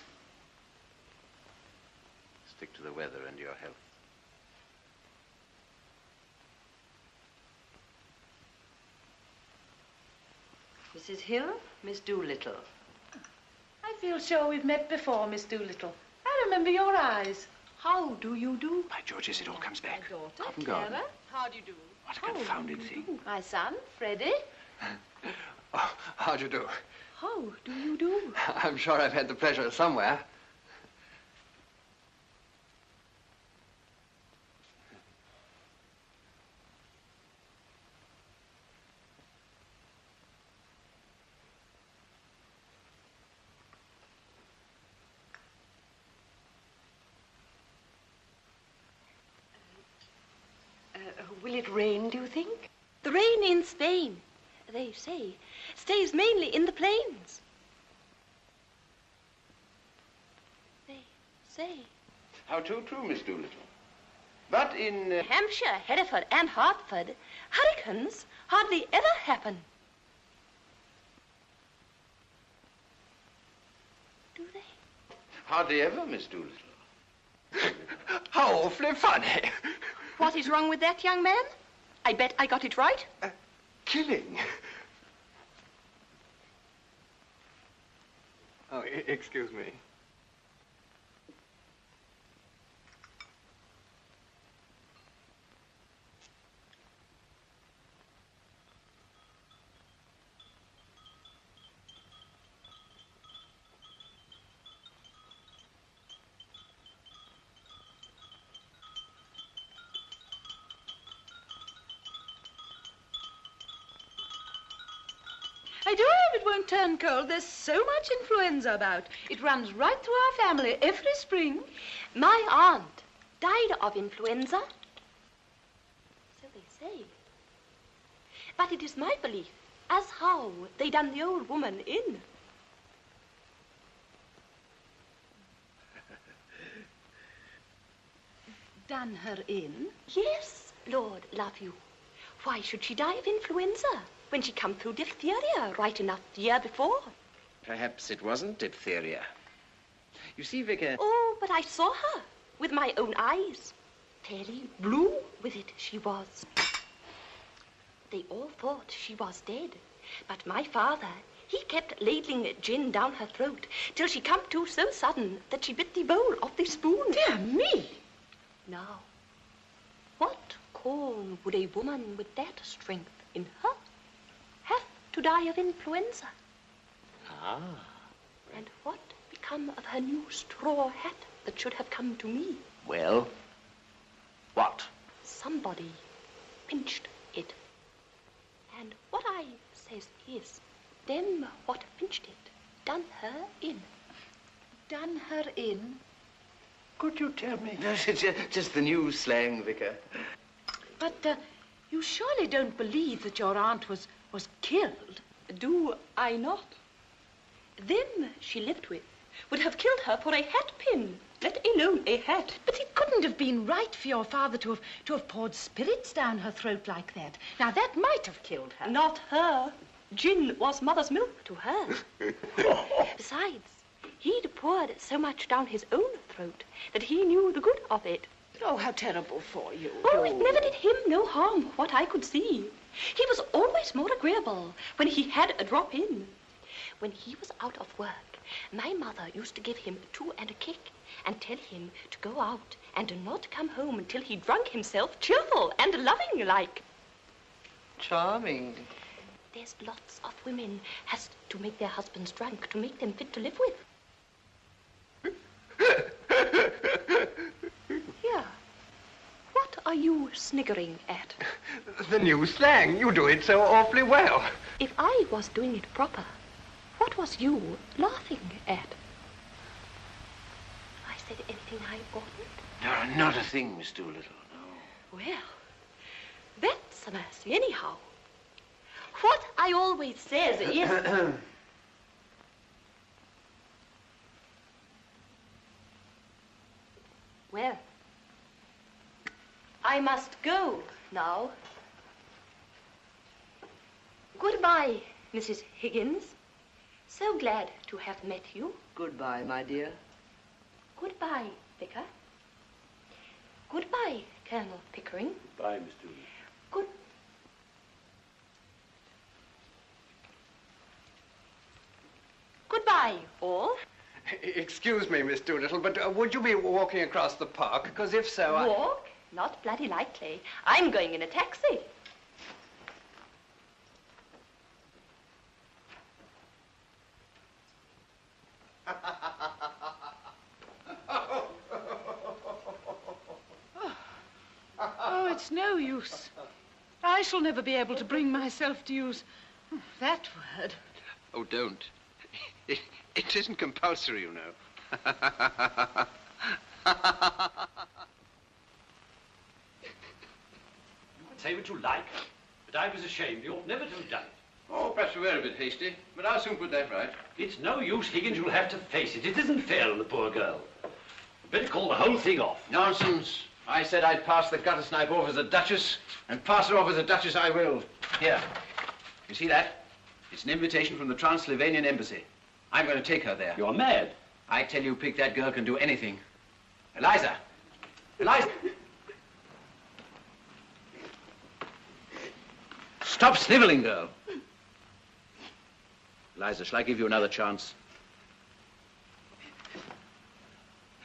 Stick to the weather and your health. Mrs. Hill, Miss Doolittle. I feel sure we've met before, Miss Doolittle. I remember your eyes. How do you do? By George, yes, it all comes back. My daughter, Covent Garden. Clara. How do you do? What a confounded thing. My son, Freddie. Oh, how do you do? How do you do? I'm sure I've had the pleasure somewhere. Will it rain, do you think? The rain in Spain, they say, stays mainly in the plains. say. How too true, Miss Doolittle. But in... Hampshire, Hereford, and Hartford, hurricanes hardly ever happen. Do they? Hardly ever, Miss Doolittle. How awfully funny. What is wrong with that, young man? I bet I got it right. Killing. Oh, excuse me. I do hope it won't turn cold. There's so much influenza about. It runs right through our family every spring. My aunt died of influenza. So they say. But it is my belief as how they done the old woman in. Done her in? Yes, Lord love you. Why should she die of influenza when she come through diphtheria right enough the year before? Perhaps it wasn't diphtheria. You see, Vicar... Oh, but I saw her with my own eyes. Fairly blue with it she was. They all thought she was dead. But my father, he kept ladling gin down her throat till she come to so sudden that she bit the bowl off the spoon. Dear me! Now, what call would a woman with that strength in her have to die of influenza? Ah. And what become of her new straw hat that should have come to me? Well, what? Somebody pinched it. And what I says is, them what pinched it done her in. Done her in? Could you tell me? No, it's just the new slang, Vicar. But you surely don't believe that your aunt was killed? Do I not? Them she lived with would have killed her for a hat pin, let alone a hat. But it couldn't have been right for your father to have poured spirits down her throat like that. Now, that might have killed her. Not her. Gin was mother's milk to her. Besides, he'd poured so much down his own throat that he knew the good of it. Oh, how terrible for you. Oh, it never did him no harm, what I could see. He was always more agreeable when he had a drop in. When he was out of work, my mother used to give him 2 and a kick and tell him to go out and do not come home until he drunk himself cheerful and loving like. Charming. There's lots of women has to make their husbands drunk to make them fit to live with. Here, what are you sniggering at? The new slang. You do it so awfully well. If I was doing it proper, what was you laughing at? I said anything I oughtn't? No, not a thing, Miss Doolittle, no. Well, that's a mercy anyhow. What I always says is... Well, I must go now. Goodbye, Mrs. Higgins. So glad to have met you. Goodbye, my dear. Goodbye, Vicar. Goodbye, Colonel Pickering. Goodbye, Miss Doolittle. Goodbye, all. Excuse me, Miss Doolittle, but would you be walking across the park? Because if so, Walk? Not bloody likely. I'm going in a taxi. Oh, it's no use. I shall never be able to bring myself to use that word. Oh, don't. It isn't compulsory, you know. You can say what you like, but I was ashamed. You ought never to have done it. Oh, perhaps we were a bit hasty, but I'll soon put that right. It's no use, Higgins. You'll have to face it. It isn't fair on the poor girl. Better call the whole thing off. Nonsense. I said I'd pass the gutter snipe off as a duchess, and pass her off as a duchess I will. Here. You see that? It's an invitation from the Transylvanian embassy. I'm going to take her there. You're mad. I tell you, Pig, that girl can do anything. Eliza! Eliza! Stop sniveling, girl. Eliza, shall I give you another chance?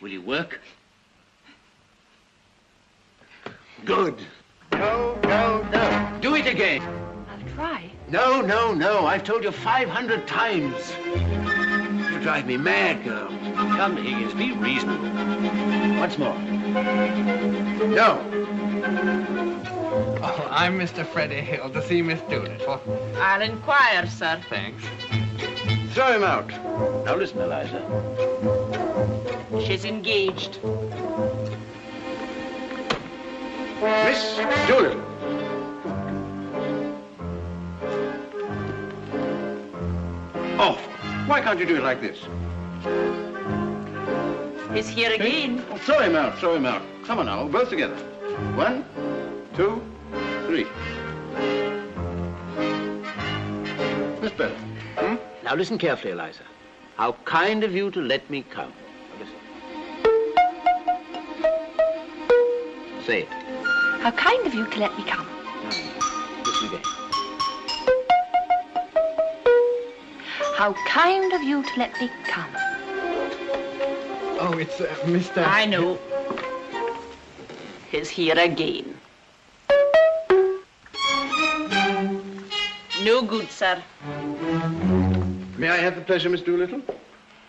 Will you work? Good. No, no, no. Do it again. I'll try. No, no, no. I've told you 500 times. You drive me mad, girl. Come, Higgins, be reasonable. Once more. No. Oh, I'm Mr. Freddie Hill to see Miss Doolittle. I'll inquire, sir. Thanks. Throw him out. Now listen, Eliza. She's engaged. Miss Doolittle. Oh, why can't you do it like this? He's here again. Oh, throw him out, throw him out. Come on now, both together. 1, 2, 3. That's better. Hmm? Now listen carefully, Eliza. How kind of you to let me come. Now listen. Say it. How kind of you to let me come. Listen again. How kind of you to let me come. Oh, it's Mr. I know. He's here again. No good, sir. May I have the pleasure, Miss Doolittle?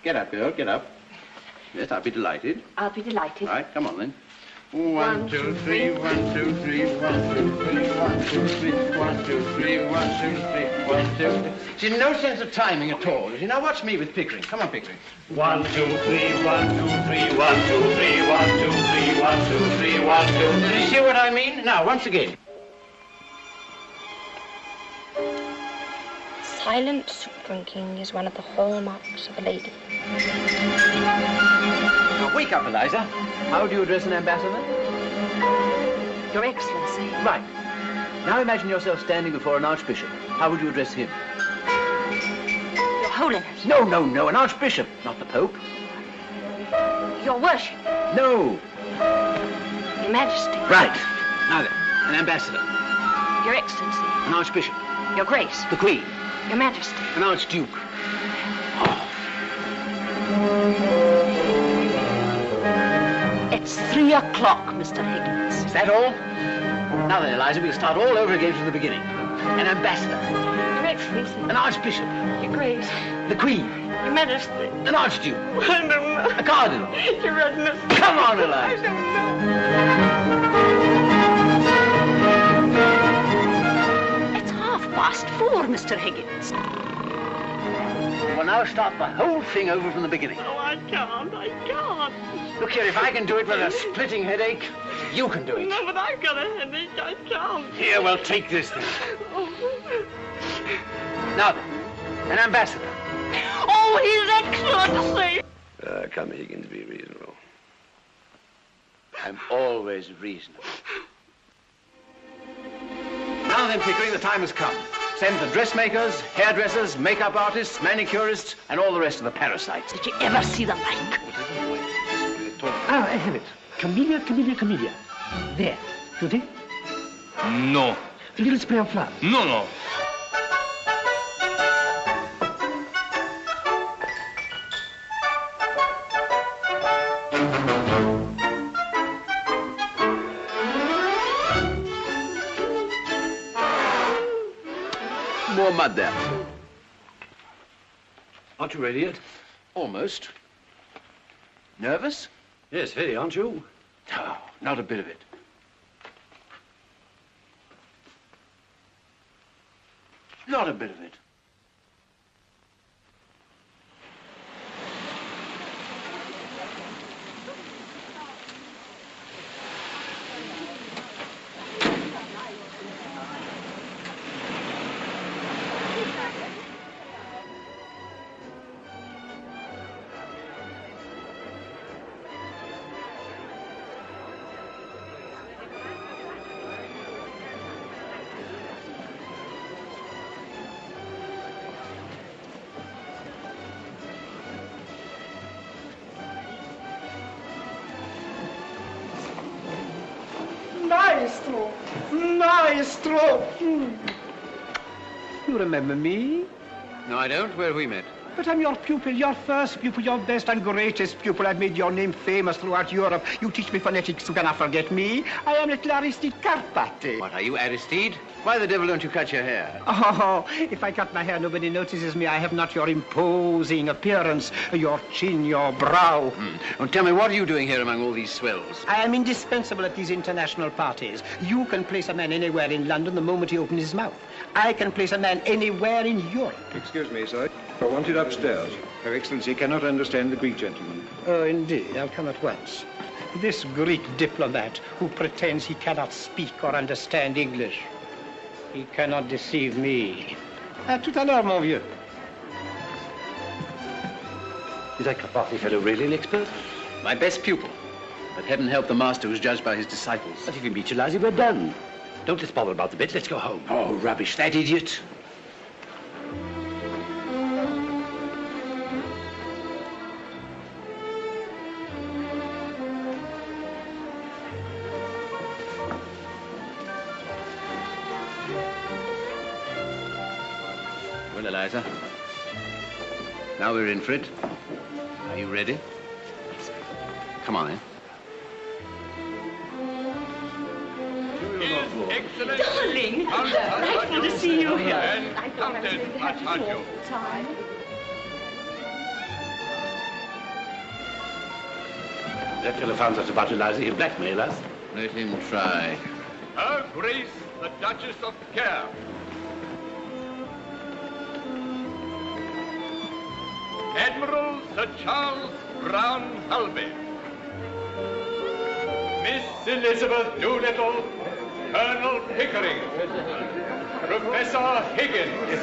Get up, girl, get up. Yes, I'll be delighted. I'll be delighted. All right, come on then. 1, 2, 3, 1, 2, 3, 1, 2, 3, 1, 2, 3, 1, 2, 3, 1, 2, 3, 1, 2. See, no sense of timing at all. You now watch me with Pickering. Come on, Pickering. 1, 2, 3, 1, 2, 3, 1, 2, 3, 1, 2, 3, 1, 2, 3, 1, 2, 3. Do you see what I mean? Now, once again. Silent soup drinking is one of the hallmarks of a lady. Now, wake up, Eliza. How do you address an ambassador? Your Excellency. Right. Now imagine yourself standing before an archbishop. How would you address him? Your Holiness. No, no, no. An archbishop, not the Pope. Your Worship. No. Your Majesty. Right. Now then, an ambassador. Your Excellency. An archbishop. Your Grace. The Queen. Your Majesty. An archduke. It's 3 o'clock, Mr. Higgins. Is that all? Now then, Eliza, we'll start all over again from the beginning. An ambassador. Your Excellency. An archbishop. Your Grace. The Queen. Your Majesty. An archduke. I don't know. A cardinal. Your Readiness. Come on, Eliza. I don't know. It's 4:30, Mr. Higgins. We'll now start the whole thing over from the beginning. Oh, I can't. Look here, if I can do it with a splitting headache, you can do it. No, but I've got a headache. I can't. Here, well, take this then. Now then, an ambassador. Oh, His Excellency! Come, Higgins, be reasonable. I'm always reasonable. Now then, Pickering, the time has come. Send the dressmakers, hairdressers, makeup artists, manicurists, and all the rest of the parasites. Did you ever see the like? Ah, I have it. Camellia, camellia, camellia. There. You think? No. A little spray of flowers. No, no. More mud there. Aren't you ready yet? Almost. Nervous? Yes, very, aren't you? No, not a bit of it. Not a bit of it. Maestro! Maestro! You remember me? No, I don't. Where have we met? But I'm your pupil, your first pupil, your best and greatest pupil. I've made your name famous throughout Europe. You teach me phonetics, you cannot forget me. I am little Aristide Carpati. What, are you Aristide? Why the devil don't you cut your hair? Oh, if I cut my hair, nobody notices me. I have not your imposing appearance, your chin, your brow. Well, tell me, what are you doing here among all these swells? I am indispensable at these international parties. You can place a man anywhere in London the moment he opens his mouth. I can place a man anywhere in Europe. Excuse me, sir. I want it upstairs. Her Excellency cannot understand the Greek gentleman. Oh, indeed. I'll come at once. This Greek diplomat who pretends he cannot speak or understand English. He cannot deceive me. À tout à l'heure, mon vieux. Is that Carpati fellow really an expert? My best pupil. But heaven help the master who's judged by his disciples. But if he meets you, Liza, we're done. Don't let's bother about the bit. Let's go home. Oh, rubbish, that idiot. Well, Eliza, now we're in for it. Are you ready? Come on, Darling, delightful to see you here. I thought I was going to have to talk all the time. That fellow found us about Eliza. He'll blackmail us. Let him try. Her Grace, the Duchess of Care. Admiral Sir Charles Brown Halby. Miss Elizabeth Doolittle, Colonel Pickering, Professor Higgins,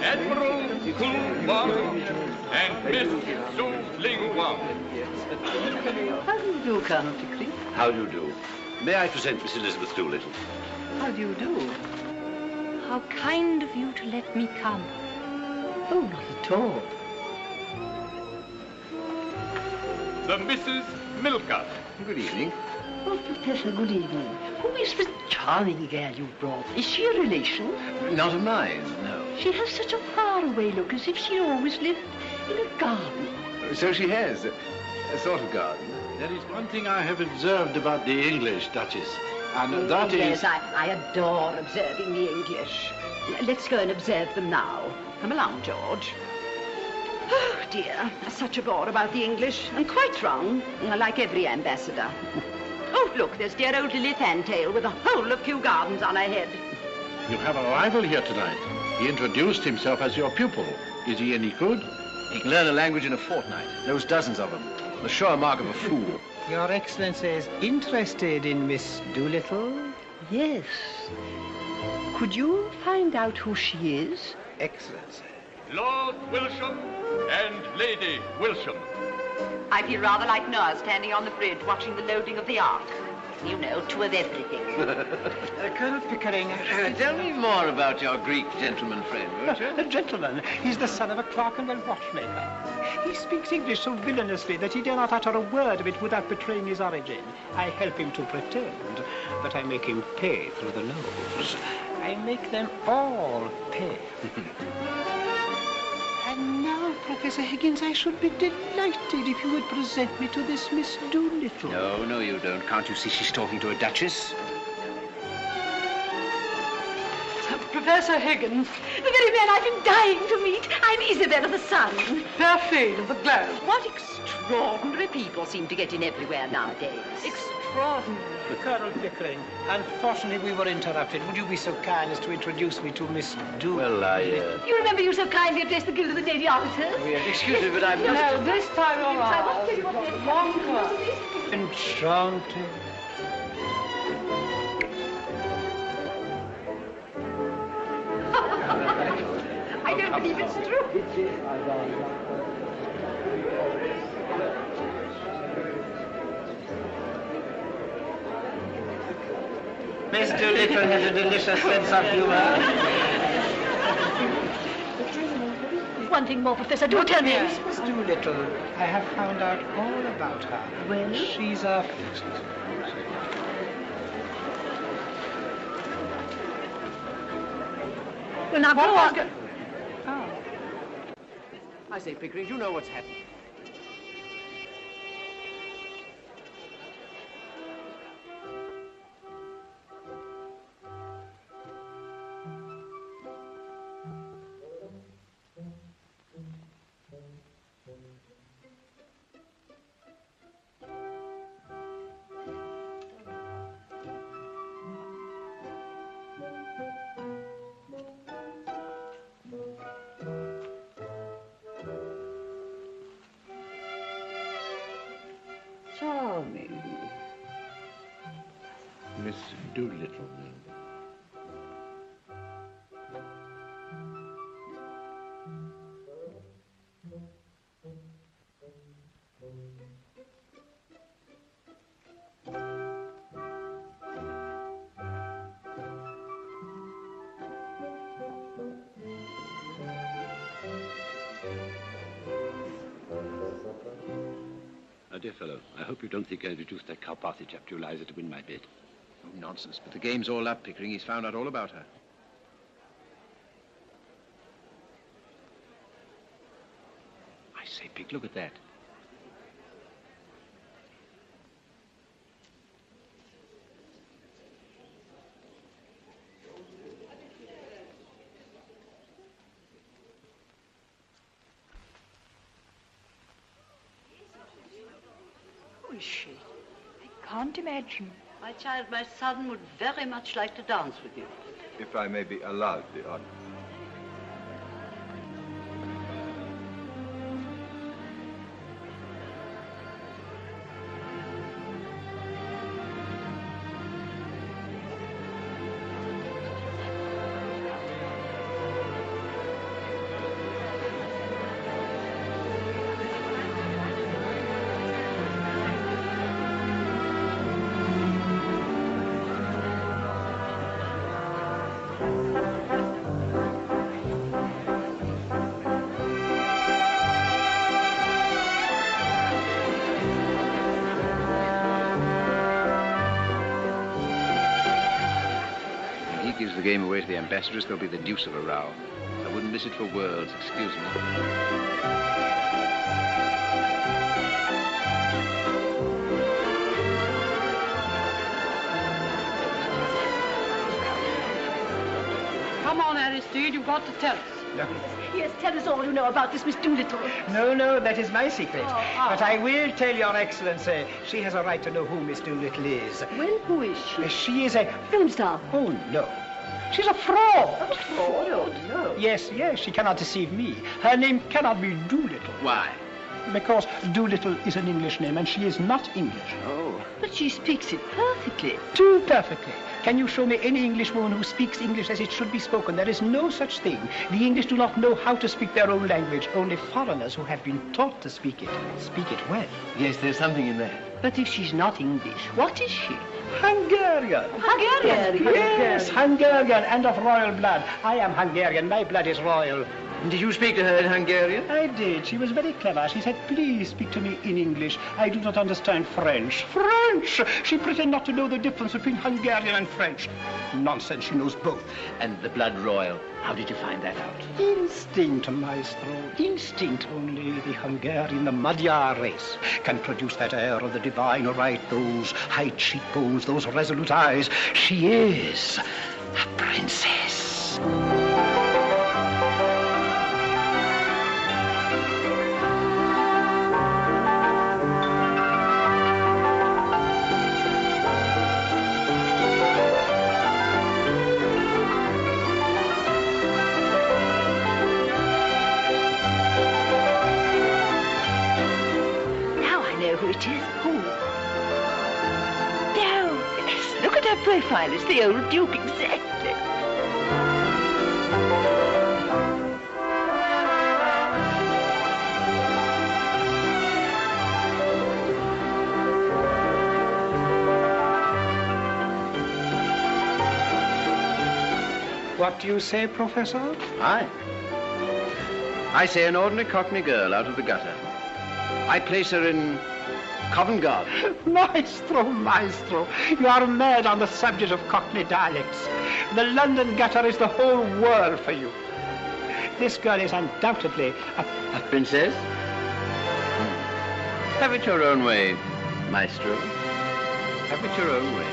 Admiral Kul Wang, and Miss Su Ling Wang. How do you do, Colonel Pickering? How do you do? May I present Miss Elizabeth Doolittle? How do you do? How kind of you to let me come. Oh, not at all. The Mrs. Milker. Good evening. Oh, Professor, good evening. Who is this charming girl you brought? Is she a relation? Not of mine, no. She has such a faraway look, as if she always lived in a garden. So she has. A sort of garden. There is one thing I have observed about the English, Duchess, and that yes, is... I adore observing the English. Let's go and observe them now. Come along, George. Oh, dear. Such a bore about the English. And quite wrong, like every ambassador. Oh, look, there's dear old Lily Fantail with a whole of Kew Gardens on her head. You have a rival here tonight. He introduced himself as your pupil. Is he any good? He can learn a language in a fortnight. Knows dozens of them. The sure mark of a fool. Your Excellency is interested in Miss Doolittle? Yes. Could you find out who she is? Excellency. Lord Wilsham and Lady Wilsham. I feel rather like Noah standing on the bridge watching the loading of the ark. You know, two of everything. Colonel Pickering... tell me more about your Greek gentleman friend, won't you? A gentleman. He's the son of a Clerkenwell watchmaker. He speaks English so villainously that he dare not utter a word of it without betraying his origin. I help him to pretend, but I make him pay through the nose. I make them all pay. And now, Professor Higgins, I should be delighted if you would present me to this Miss Doolittle. No, you don't. Can't you see she's talking to a duchess? Professor Higgins. The very man I've been dying to meet. I'm Isabella the Sun. Fair fade of the globe. What extraordinary people seem to get in everywhere nowadays. Extraordinary. Colonel Pickering, unfortunately we were interrupted. Would you be so kind as to introduce me to Miss Doolittle? Well, You remember you so kindly addressed the Guild of the Lady Officers? Oh, yes. Excuse me, but I'm No, not... this time around. Longer. Enchanting. I don't believe it's true. Miss Doolittle has a delicious sense of humor. one thing more, Professor. Do tell me. Yes, Miss Doolittle. I have found out all about her. Well? She's a... Well, now, go on. Oh. I say, Pickering, you know what's happened. Charming. Miss Doolittle. Dear fellow, I hope you don't think I've reduced that Carpathy chap to Eliza to win my bet. Oh, nonsense, but the game's all up, Pickering. He's found out all about her. I say, Pick, look at that. Who is she? I can't imagine. My child, my son would very much like to dance with you. If I may be allowed the honor. Gives the game away to the ambassadress, there'll be the deuce of a row. I wouldn't miss it for worlds, excuse me. Come on, Aristide, you've got to tell us. No. Yes, tell us all you know about this Miss Doolittle. No, that is my secret. But I will tell Your Excellency, she has a right to know who Miss Doolittle is. Well, who is she? She is a... Film star. Oh, no. She's a fraud. A fraud? Oh, no. Yes, she cannot deceive me. Her name cannot be Doolittle. Why? Because Doolittle is an English name and she is not English. Oh. But she speaks it perfectly. Too perfectly. Can you show me any Englishwoman who speaks English as it should be spoken? There is no such thing. The English do not know how to speak their own language. Only foreigners who have been taught to speak it well. Yes, there's something in that. But if she's not English, what is she? Hungarian. Hungarian? Yes, Hungarian and of royal blood. I am Hungarian. My blood is royal. Did you speak to her in Hungarian? I did. She was very clever. She said, please speak to me in English. I do not understand French. French! She pretended not to know the difference between Hungarian and French. Nonsense, she knows both. And the blood royal. How did you find that out? Instinct, maestro. Instinct. Only the Hungarian, the Magyar race can produce that air of the divine right, those high cheekbones, those resolute eyes. She is a princess. Who it is? Who? No, yes, look at her profile. It's the old Duke, exactly. What do you say, Professor? Aye. I say an ordinary Cockney girl out of the gutter. I place her in Covent Garden. Maestro, maestro, you are mad on the subject of Cockney dialects. The London gutter is the whole world for you. This girl is undoubtedly a princess? Have it your own way, maestro. Have it your own way.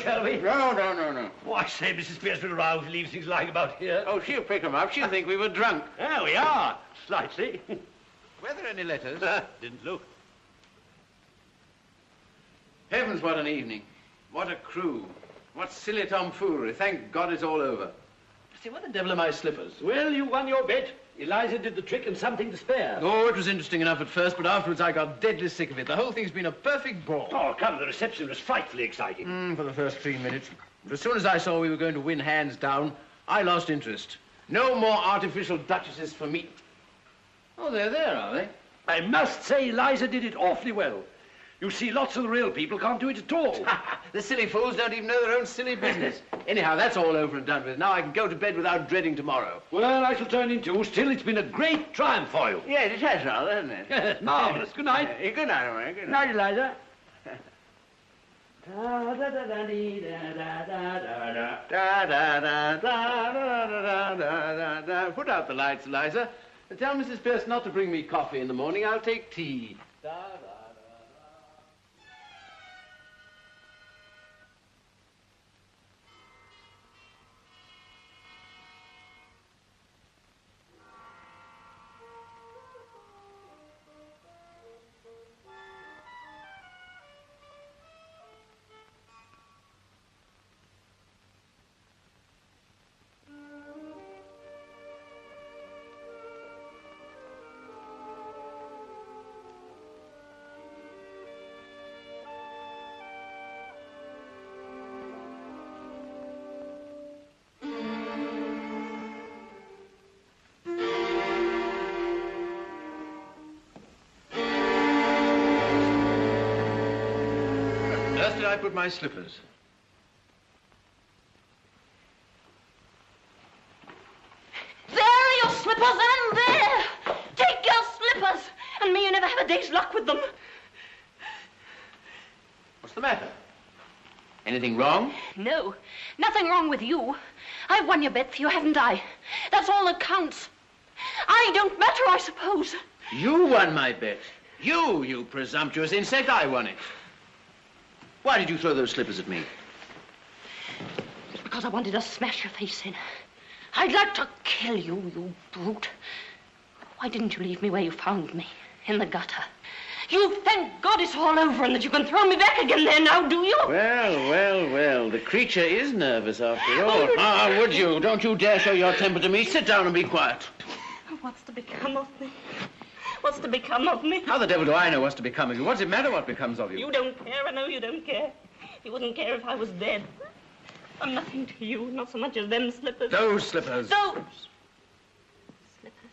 Shall we? No. Oh, I say, Mrs. Pierce will rouse, leave things lying about here. Oh, she'll pick them up. She'll think we were drunk. There we are, slightly. Were there any letters? Didn't look. Heavens, what an evening. What a crew. What silly tomfoolery. Thank God it's all over. Say, what the devil are my slippers? Well, you won your bet. Eliza did the trick and something to spare. Oh, it was interesting enough at first, but afterwards I got deadly sick of it. The whole thing's been a perfect bore. Oh, come, the reception was frightfully exciting. For the first 3 minutes. But as soon as I saw we were going to win hands down, I lost interest. No more artificial duchesses for me. Oh, they're there, are they? I must say Eliza did it awfully well. You see, lots of the real people can't do it at all. The silly fools don't even know their own silly business. Anyhow, that's all over and done with. Now I can go to bed without dreading tomorrow. Well, I shall turn in too. Still, it's been a great triumph for you. Yes, it has, rather, hasn't it? Marvellous. Good night. Good night, Omar. Good night, Eliza. Put out the lights, Eliza. Tell Mrs. Pierce not to bring me coffee in the morning. I'll take tea. Did I put my slippers? There are your slippers, and there! Take your slippers, and may you never have a day's luck with them. What's the matter? Anything wrong? No, nothing wrong with you. I've won your bet for you, haven't I? That's all that counts. I don't matter, I suppose. You won my bet. You presumptuous insect, I won it. Why did you throw those slippers at me? It's because I wanted to smash your face in. I'd like to kill you, you brute. Why didn't you leave me where you found me? In the gutter. You thank God it's all over and that you can throw me back again there now, do you? Well. The creature is nervous after all. Would you? Don't you dare show your temper to me. Sit down and be quiet. What's to become of me? What's to become of me? How the devil do I know what's to become of you? What's it matter what becomes of you? You don't care. I know you don't care. You wouldn't care if I was dead. I'm nothing to you, not so much as them slippers. Those slippers. Those slippers.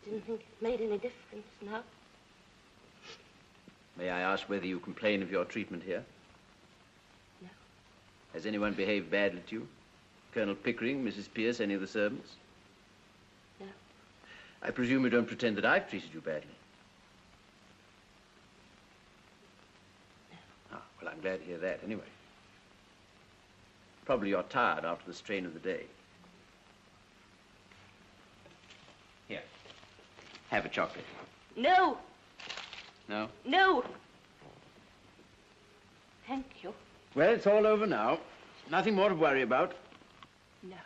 Didn't think it made any difference, no? May I ask whether you complain of your treatment here? No. Has anyone behaved badly to you? Colonel Pickering, Mrs. Pierce, any of the servants? No. I presume you don't pretend that I've treated you badly. No. Well, I'm glad to hear that, anyway. Probably you're tired after the strain of the day. Here. Have a chocolate. No. No? No. Thank you. Well, it's all over now. Nothing more to worry about. No.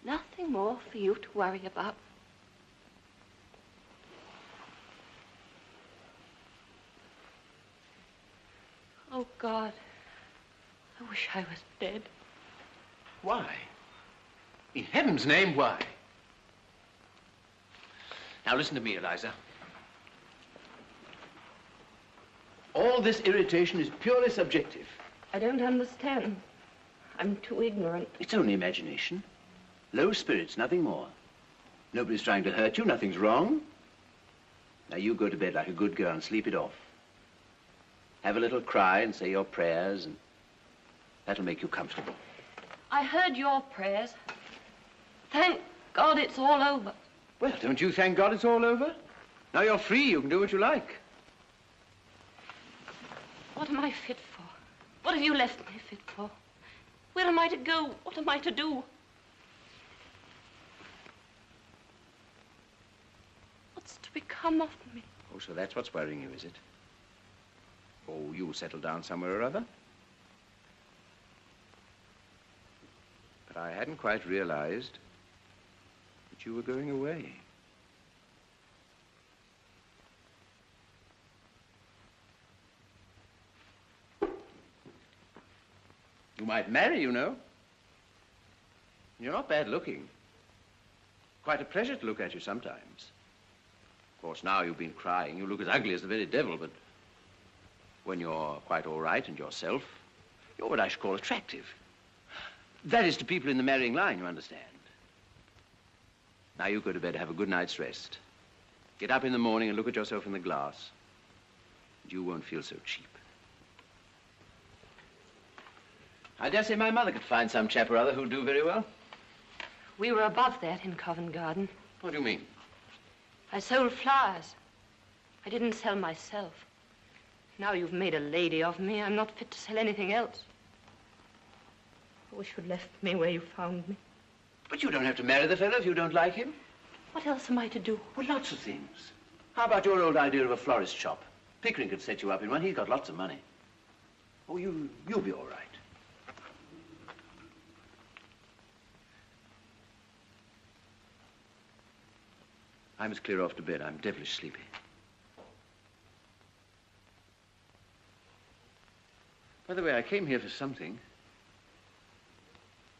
Nothing more for you to worry about. Oh, God. I wish I was dead. Why? In heaven's name, why? Now, listen to me, Eliza. All this irritation is purely subjective. I don't understand. I'm too ignorant. It's only imagination. Low spirits, nothing more. Nobody's trying to hurt you, nothing's wrong. Now you go to bed like a good girl and sleep it off. Have a little cry and say your prayers, and that'll make you comfortable. I heard your prayers. Thank God it's all over. Well, don't you thank God it's all over? Now you're free, you can do what you like. What am I fit for? What have you left me fit for? Where am I to go? What am I to do? What's to become of me? Oh, so that's what's worrying you, is it? Oh, you'll settle down somewhere or other. But I hadn't quite realized that you were going away. You might marry, you know. You're not bad looking. Quite a pleasure to look at you sometimes. Of course, now you've been crying. You look as ugly as the very devil, but when you're quite all right and yourself, you're what I should call attractive. That is to people in the marrying line, you understand. Now you go to bed, have a good night's rest. Get up in the morning and look at yourself in the glass. And you won't feel so cheap. I dare say my mother could find some chap or other who'll do very well. We were above that in Covent Garden. What do you mean? I sold flowers. I didn't sell myself. Now you've made a lady of me. I'm not fit to sell anything else. I wish you'd left me where you found me. But you don't have to marry the fellow if you don't like him. What else am I to do? Well, lots of things. How about your old idea of a florist shop? Pickering could set you up in one. He's got lots of money. Oh, you'll be all right. I must clear off to bed. I'm devilish sleepy. By the way, I came here for something.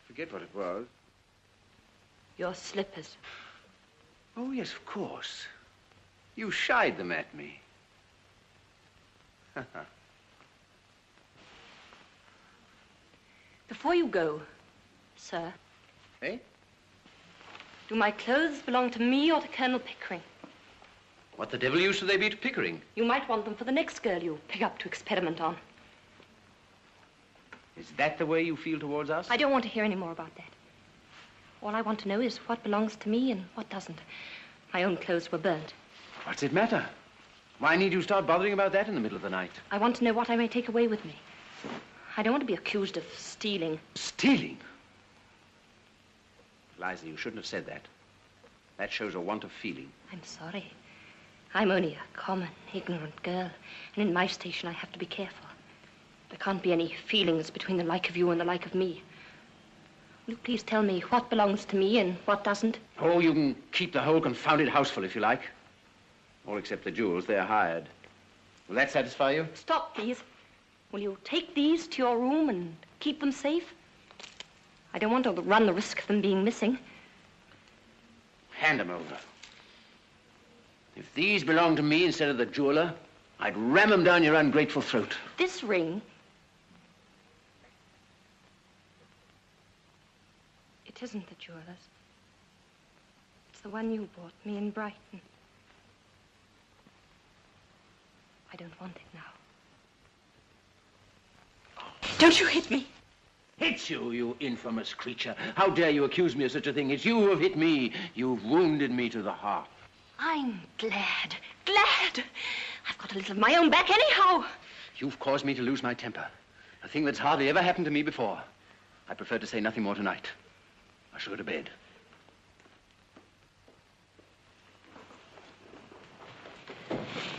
Forget what it was. Your slippers. Oh, yes, of course. You shied them at me. Before you go, sir. Eh? Do my clothes belong to me or to Colonel Pickering? What the devil use should they be to Pickering? You might want them for the next girl you pick up to experiment on. Is that the way you feel towards us? I don't want to hear any more about that. All I want to know is what belongs to me and what doesn't. My own clothes were burnt. What's it matter? Why need you start bothering about that in the middle of the night? I want to know what I may take away with me. I don't want to be accused of stealing. Stealing? Eliza, you shouldn't have said that. That shows a want of feeling. I'm sorry. I'm only a common, ignorant girl, and in my station I have to be careful. There can't be any feelings between the like of you and the like of me. Will you please tell me what belongs to me and what doesn't? Oh, you can keep the whole confounded house full if you like. All except the jewels. They're hired. Will that satisfy you? Stop, please. Will you take these to your room and keep them safe? I don't want to run the risk of them being missing. Hand them over. If these belonged to me instead of the jeweler, I'd ram them down your ungrateful throat. This ring... It isn't the jeweler's. It's the one you bought me in Brighton. I don't want it now. Don't you hit me! Hit you, you infamous creature. How dare you accuse me of such a thing? It's you who have hit me. You've wounded me to the heart. I'm glad. I've got a little of my own back anyhow. You've caused me to lose my temper. A thing that's hardly ever happened to me before. I prefer to say nothing more tonight. I shall go to bed.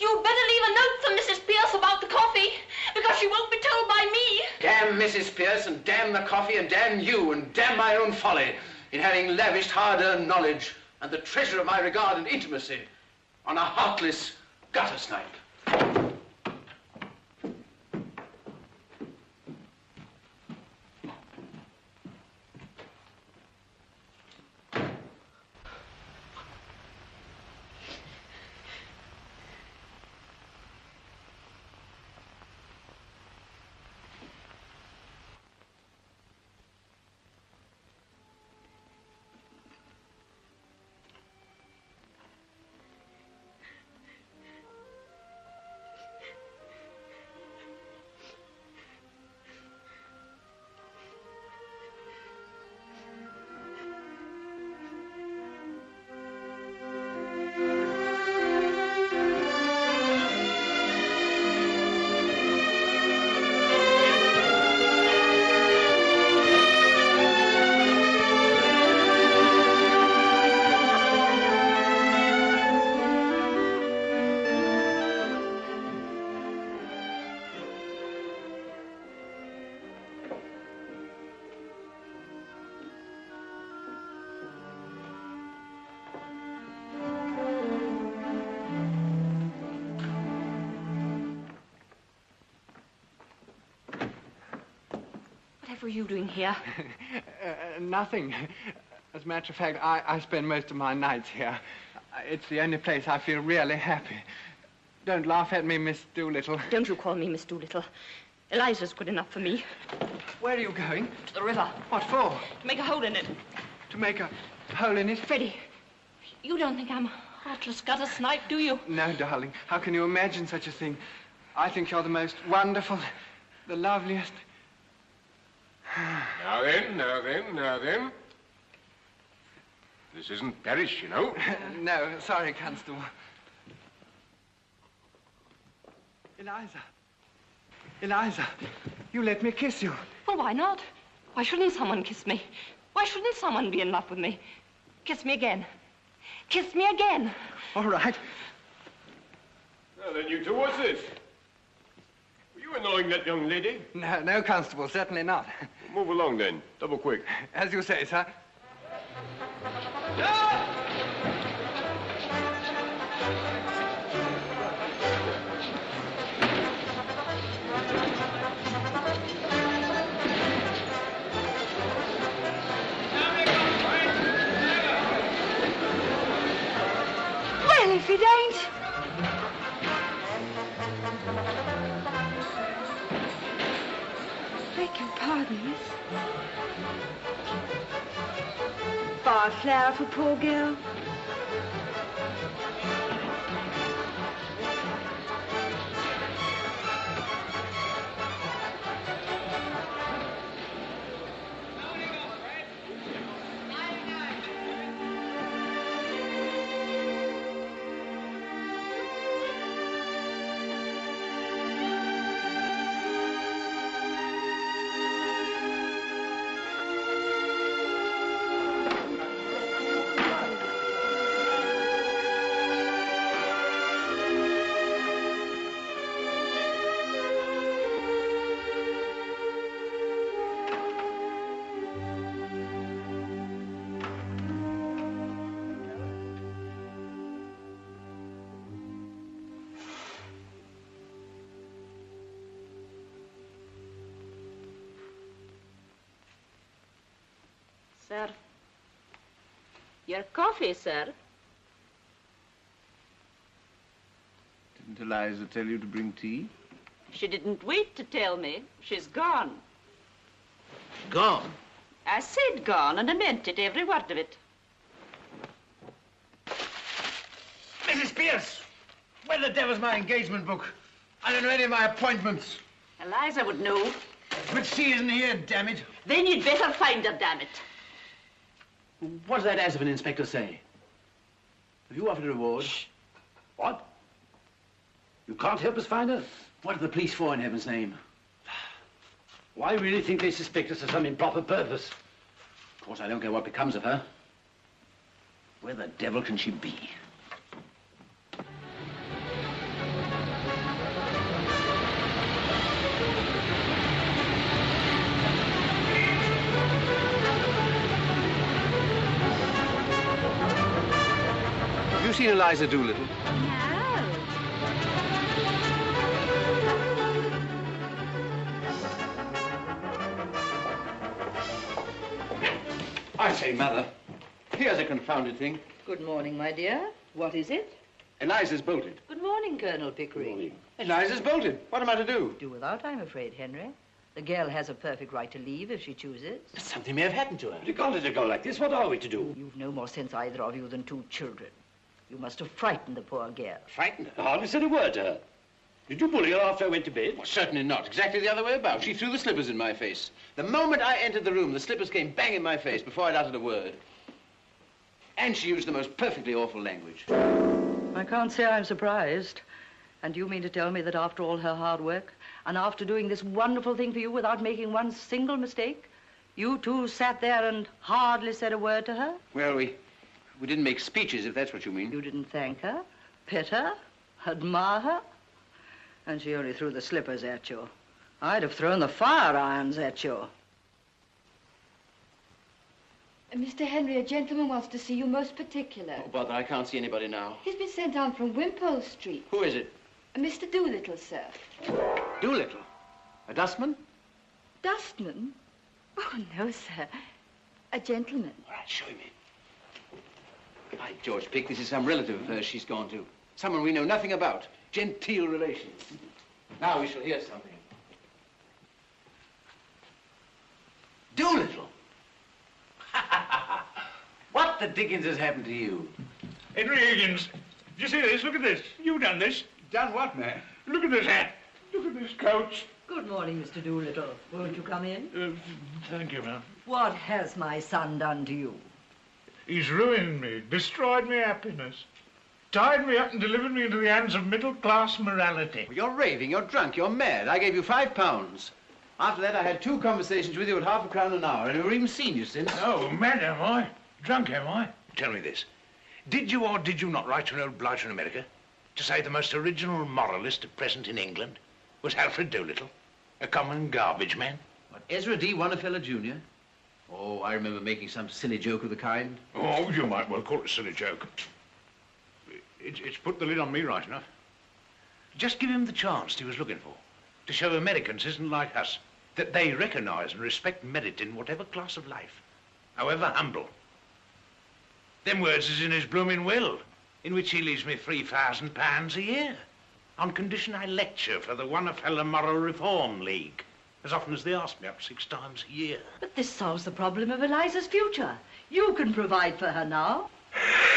You'd better leave a note for Mrs. Pierce about the coffee, because she won't be told by me. Damn Mrs. Pierce, and damn the coffee, and damn you, and damn my own folly in having lavished hard-earned knowledge and the treasure of my regard and intimacy on a heartless gutter snipe. What were you doing here? Nothing. As a matter of fact, I spend most of my nights here. It's the only place I feel really happy. Don't laugh at me, Miss Doolittle. Don't you call me Miss Doolittle. Eliza's good enough for me. Where are you going? To the river. What for? To make a hole in it. To make a hole in it? Freddie, you don't think I'm a heartless gutter snipe, do you? No, darling. How can you imagine such a thing? I think you're the most wonderful, the loveliest. Now then. This isn't Paris, you know. No, sorry, Constable. Eliza, you let me kiss you. Well, why not? Why shouldn't someone kiss me? Why shouldn't someone be in love with me? Kiss me again. Kiss me again. All right. Now then, you two, what's this? Were you annoying that young lady? No, Constable, certainly not. Move along, then. Double quick. As you say, sir. Well, if it ain't. Beg your pardon, miss. Bar flower for poor girl. Sir. Your coffee, sir. Didn't Eliza tell you to bring tea? She didn't wait to tell me. She's gone. Gone? I said gone, and I meant it, every word of it. Mrs. Pierce, where the devil's my engagement book? I don't know any of my appointments. Eliza would know. But she isn't here, damn it. Then you'd better find her, damn it. What does that ass of an inspector say? Have you offered a reward? Shh. What? You can't help us find her? What are the police for, in heaven's name? Why, I really think they suspect us of some improper purpose. Of course, I don't care what becomes of her. Where the devil can she be? Have you seen Eliza Doolittle? I say, Mother, here's a confounded thing. Good morning, my dear. What is it? Eliza's bolted. Good morning, Colonel Pickering. Eliza's bolted. What am I to do? Do without, I'm afraid, Henry. The girl has a perfect right to leave if she chooses. Something may have happened to her. You can't let her go like this. What are we to do? You've no more sense, either of you, than two children. You must have frightened the poor girl. Frightened her? I hardly said a word to her. Did you bully her after I went to bed? Well, certainly not. Exactly the other way about. She threw the slippers in my face. The moment I entered the room, the slippers came bang in my face before I'd uttered a word. And she used the most perfectly awful language. I can't say I'm surprised. And you mean to tell me that after all her hard work, and after doing this wonderful thing for you without making one single mistake, you two sat there and hardly said a word to her? Well, we didn't make speeches, if that's what you mean. You didn't thank her, pet her, admire her? And she only threw the slippers at you. I'd have thrown the fire irons at you. Mr. Henry, a gentleman wants to see you most particular. Oh, bother, I can't see anybody now. He's been sent on from Wimpole Street. Who is it? Mr. Doolittle, sir. Doolittle? A dustman? Dustman? Oh, no, sir. A gentleman. All right, show him in. By George, Pick, this is some relative of hers she's gone to. Someone we know nothing about. Genteel relations. Now we shall hear something. Doolittle! What the dickens has happened to you? Henry Higgins, did you see this? Look at this. You've done this. Done what, man? Look at this hat. Look at this coat. Good morning, Mr. Doolittle. Won't you come in? Thank you, ma'am. What has my son done to you? He's ruined me, destroyed my happiness, tied me up and delivered me into the hands of middle-class morality. You're raving, you're drunk, you're mad. I gave you £5. After that, I had 2 conversations with you at £0.50 an hour, and I've never even seen you since. Oh, mad am I? Drunk am I? Tell me this. Did you or did you not write to an old blighter in America to say the most original moralist at present in England was Alfred Doolittle, a common garbage man? What, Ezra D. Wonderfeller Jr.? Oh, I remember making some silly joke of the kind. Oh, you might well call it a silly joke. It's put the lid on me right enough. Just give him the chance he was looking for, to show Americans isn't like us, that they recognize and respect merit in whatever class of life, however humble. Them words is in his blooming will, in which he leaves me £3,000 a year, on condition I lecture for the Wonderfeller Moral Reform League, as often as they ask me up 6 times a year. But this solves the problem of Eliza's future. You can provide for her now.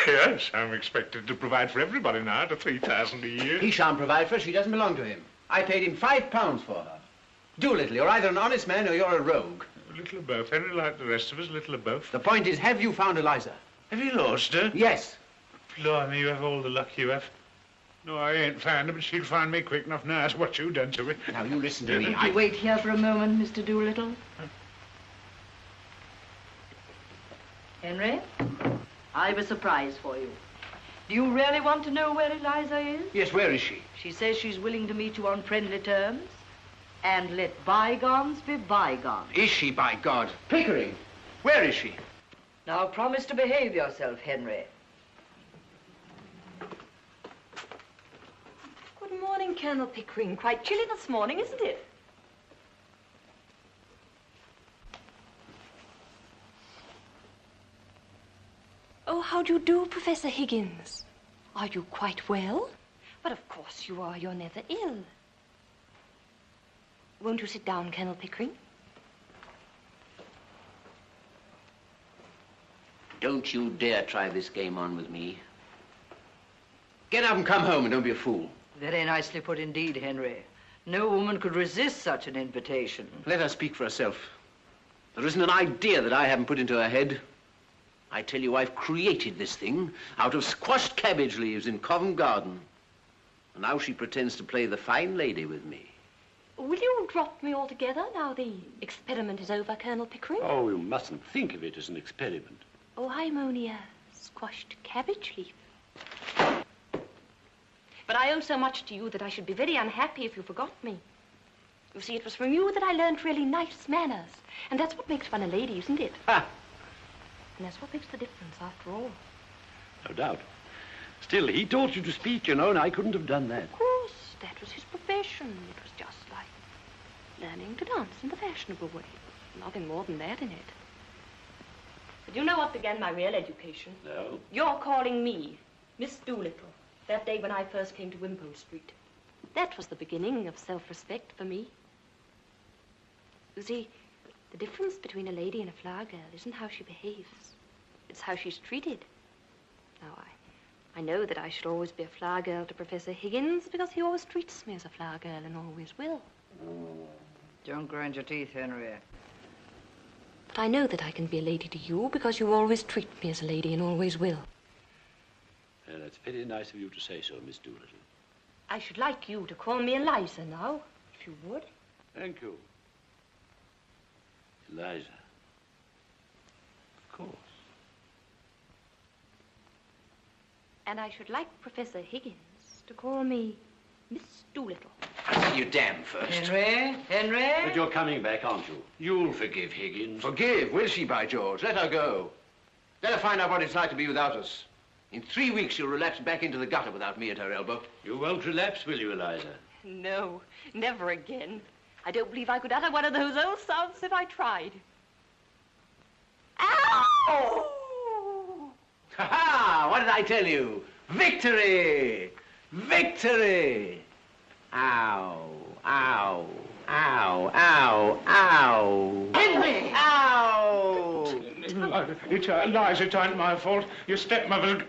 Yes, I'm expected to provide for everybody now at £3,000 a year. He shan't provide for her. She doesn't belong to him. I paid him £5 for her. Doolittle, you're either an honest man or you're a rogue. A little of both. Henry, like the rest of us, a little of both. The point is, have you found Eliza? Have you lost her? Yes. Blimey, you have all the luck you have. No, I ain't found her, but she'll find me quick enough now. That's what you done to me. Now, you listen to me. Will you wait here for a moment, Mr. Doolittle? Henry, I've a surprise for you. Do you really want to know where Eliza is? Yes, where is she? She says she's willing to meet you on friendly terms and let bygones be bygones. Is she, by God? Pickering, where is she? Now, promise to behave yourself, Henry. Good morning, Colonel Pickering. Quite chilly this morning, isn't it? Oh, how do you do, Professor Higgins? Are you quite well? But of course you are. You're never ill. Won't you sit down, Colonel Pickering? Don't you dare try this game on with me. Get up and come home and don't be a fool. Very nicely put indeed, Henry. No woman could resist such an invitation. Let her speak for herself. There isn't an idea that I haven't put into her head. I tell you, I've created this thing out of squashed cabbage leaves in Covent Garden. And now she pretends to play the fine lady with me. Will you drop me altogether now the experiment is over, Colonel Pickering? Oh, you mustn't think of it as an experiment. Oh, I'm only a squashed cabbage leaf. But I owe so much to you that I should be very unhappy if you forgot me. You see, it was from you that I learned really nice manners. And that's what makes one a lady, isn't it? Ha! And that's what makes the difference, after all. No doubt. Still, he taught you to speak, you know, and I couldn't have done that. Of course, that was his profession. It was just like learning to dance in the fashionable way. Nothing more than that in it. But you know what began my real education? No. You're calling me Miss Doolittle that day when I first came to Wimpole Street. That was the beginning of self-respect for me. You see, the difference between a lady and a flower girl isn't how she behaves. It's how she's treated. Now, I know that I should always be a flower girl to Professor Higgins because he always treats me as a flower girl and always will. Don't grind your teeth, Henry. But I know that I can be a lady to you because you always treat me as a lady and always will. That's very nice of you to say so, Miss Doolittle. I should like you to call me Eliza now, if you would. Thank you. Eliza. Of course. And I should like Professor Higgins to call me Miss Doolittle. I'll see you damn first. Henry? But you're coming back, aren't you? You'll forgive Higgins. Forgive? Will she, by George? Let her go. Let her find out what it's like to be without us. In 3 weeks, she'll relapse back into the gutter without me at her elbow. You won't relapse, will you, Eliza? No, never again. I don't believe I could utter one of those old sounds if I tried. Ow! Ha-ha! What did I tell you? Victory! Victory! Ow, ow, ow, ow, ow. Henry! Ow! Eliza, it ain't my fault. Your stepmother's...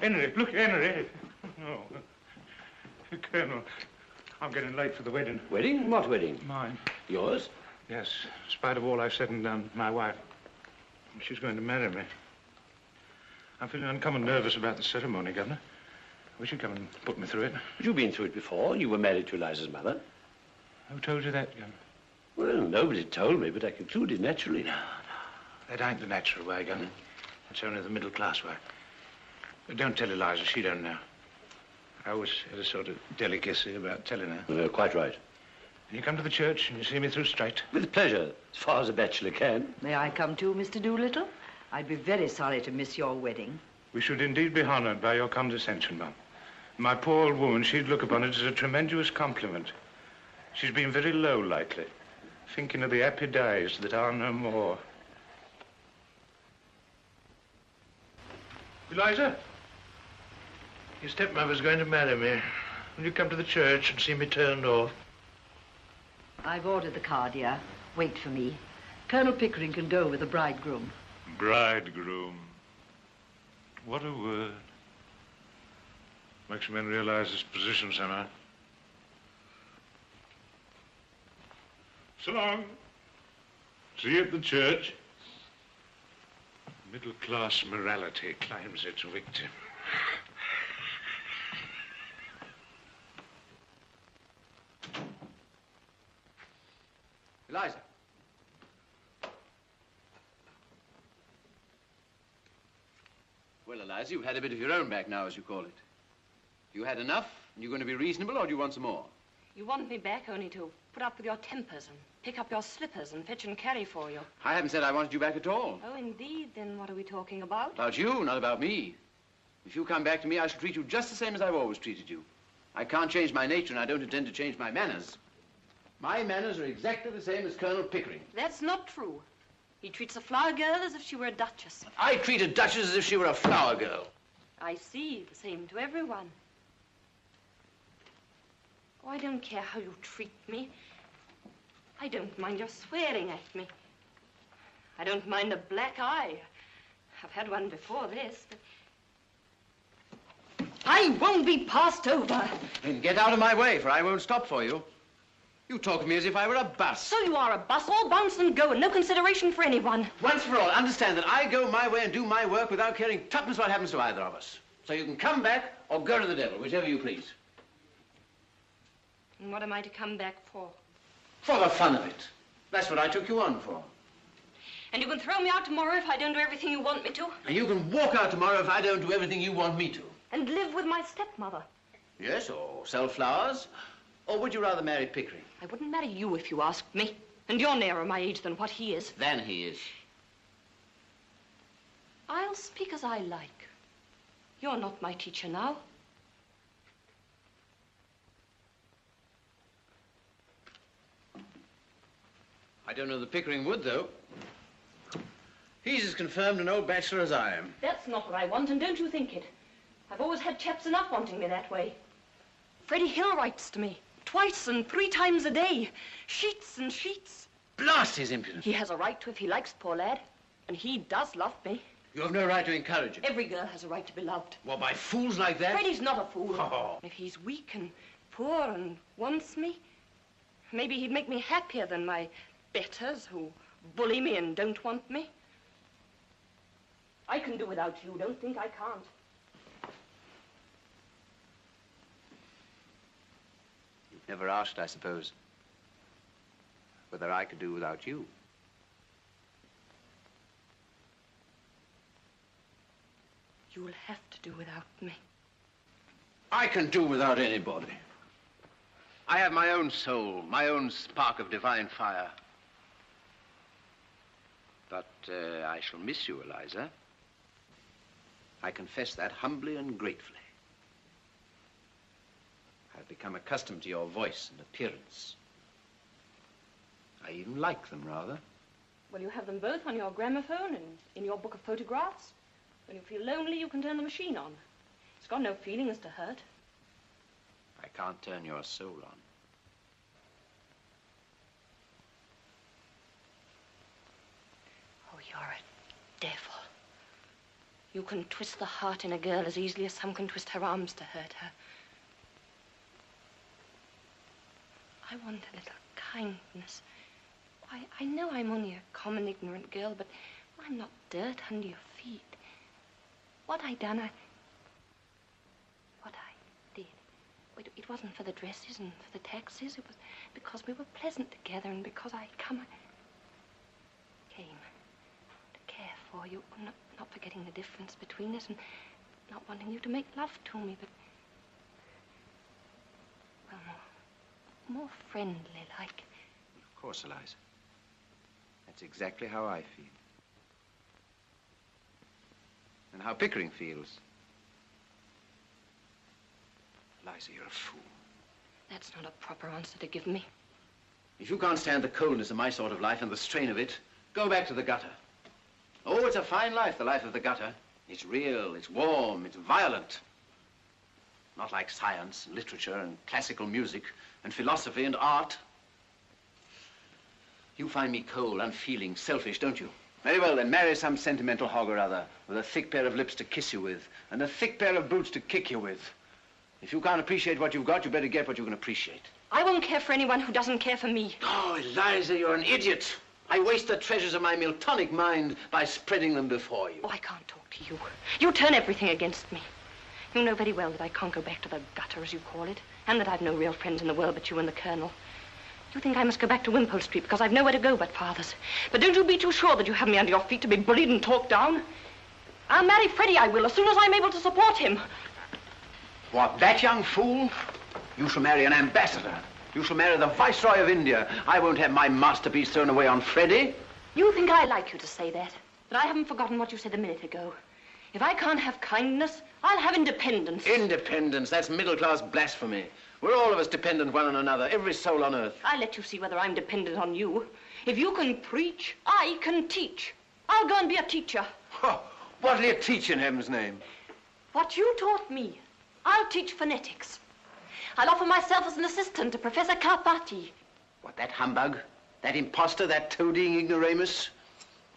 Henry, look, Henry. Oh. Colonel, I'm getting late for the wedding. Wedding? What wedding? Mine. Yours? Yes, in spite of all I've said and done, my wife, she's going to marry me. I'm feeling uncommon nervous about the ceremony, Governor. Wish you'd come and put me through it. But you've been through it before. You were married to Eliza's mother. Who told you that, Governor? Well, nobody told me, but I concluded naturally. No, that ain't the natural way, Governor. It's only the middle-class way. But don't tell Eliza, she don't know. I always had a sort of delicacy about telling her. Quite right. And you come to the church and you see me through straight? With pleasure, as far as a bachelor can. May I come too, Mr. Doolittle? I'd be very sorry to miss your wedding. We should indeed be honoured by your condescension, Mum. My poor old woman, she'd look upon it as a tremendous compliment. She's been very low lately, thinking of the happy days that are no more. Eliza, your stepmother's going to marry me. Will you come to the church and see me turned off? I've ordered the car, dear. Wait for me. Colonel Pickering can go with the bridegroom. Bridegroom. What a word. Makes men realize his position somehow. So long. See you at the church. Middle-class morality claims its victim. Eliza. Well, Eliza, you've had a bit of your own back now, as you call it. You had enough, and you're going to be reasonable, or do you want some more? You want me back only to put up with your tempers and pick up your slippers and fetch and carry for you. I haven't said I wanted you back at all. Oh, indeed. Then what are we talking about? About you, not about me. If you come back to me, I shall treat you just the same as I've always treated you. I can't change my nature, and I don't intend to change my manners. My manners are exactly the same as Colonel Pickering. That's not true. He treats a flower girl as if she were a duchess. I treat a duchess as if she were a flower girl. I see. The same to everyone. Oh, I don't care how you treat me. I don't mind your swearing at me. I don't mind a black eye. I've had one before this, but... I won't be passed over. Then get out of my way, for I won't stop for you. You talk to me as if I were a bus. So you are a bus, all bounce and go, and no consideration for anyone. Once for all, understand that I go my way and do my work without caring tuppence what happens to either of us. So you can come back or go to the devil, whichever you please. And what am I to come back for? For the fun of it. That's what I took you on for. And you can throw me out tomorrow if I don't do everything you want me to. And you can walk out tomorrow if I don't do everything you want me to. And live with my stepmother. Yes, or sell flowers. Or would you rather marry Pickering? I wouldn't marry you if you asked me. And you're nearer my age than what he is. Than he is. I'll speak as I like. You're not my teacher now. I don't know that Pickering would, though. He's as confirmed an old bachelor as I am. That's not what I want, and don't you think it. I've always had chaps enough wanting me that way. Freddie Hill writes to me. Twice and 3 times a day. Sheets and sheets. Blast his impudence. He has a right to if he likes, poor lad. And he does love me. You have no right to encourage it. Every girl has a right to be loved. What, by fools like that? Freddie's not a fool. Oh. If he's weak and poor and wants me, maybe he'd make me happier than my betters who bully me and don't want me. I can do without you. Don't think I can't. Never asked, I suppose, whether I could do without you. You'll have to do without me. I can do without anybody. I have my own soul, my own spark of divine fire. But I shall miss you, Eliza. I confess that humbly and gratefully. I've become accustomed to your voice and appearance. I even like them, rather. Well, you have them both on your gramophone and in your book of photographs. When you feel lonely, you can turn the machine on. It's got no feelings to hurt. I can't turn your soul on. Oh, you're a devil. You can twist the heart in a girl as easily as some can twist her arms to hurt her. I want a little kindness. Why, I know I'm only a common, ignorant girl, but I'm not dirt under your feet. What I done, what I did, it wasn't for the dresses and for the taxis. It was because we were pleasant together and because I came to care for you, not forgetting the difference between us and not wanting you to make love to me, but, well, more friendly, like. Of course, Eliza. That's exactly how I feel. And how Pickering feels. Eliza, you're a fool. That's not a proper answer to give me. If you can't stand the coldness of my sort of life and the strain of it, go back to the gutter. Oh, it's a fine life, the life of the gutter. It's real, it's warm, it's violent. Not like science, and literature, and classical music, and philosophy, and art. You find me cold, unfeeling, selfish, don't you? Very well, then marry some sentimental hog or other, with a thick pair of lips to kiss you with, and a thick pair of boots to kick you with. If you can't appreciate what you've got, you better get what you can appreciate. I won't care for anyone who doesn't care for me. Oh, Eliza, you're an idiot. I waste the treasures of my Miltonic mind by spreading them before you. Oh, I can't talk to you. You turn everything against me. You know very well that I can't go back to the gutter, as you call it, and that I've no real friends in the world but you and the Colonel. You think I must go back to Wimpole Street because I've nowhere to go but Father's. But don't you be too sure that you have me under your feet to be bullied and talked down. I'll marry Freddie, I will, as soon as I'm able to support him. What, that young fool? You shall marry an ambassador. You shall marry the Viceroy of India. I won't have my masterpiece thrown away on Freddie. You think I like you to say that, but I haven't forgotten what you said a minute ago. If I can't have kindness, I'll have independence. Independence? That's middle-class blasphemy. We're all of us dependent one on another, every soul on earth. I'll let you see whether I'm dependent on you. If you can preach, I can teach. I'll go and be a teacher. Oh, what'll you teach in heaven's name? What you taught me, I'll teach phonetics. I'll offer myself as an assistant to Professor Carpati. What, that humbug? That imposter? That toadying ignoramus?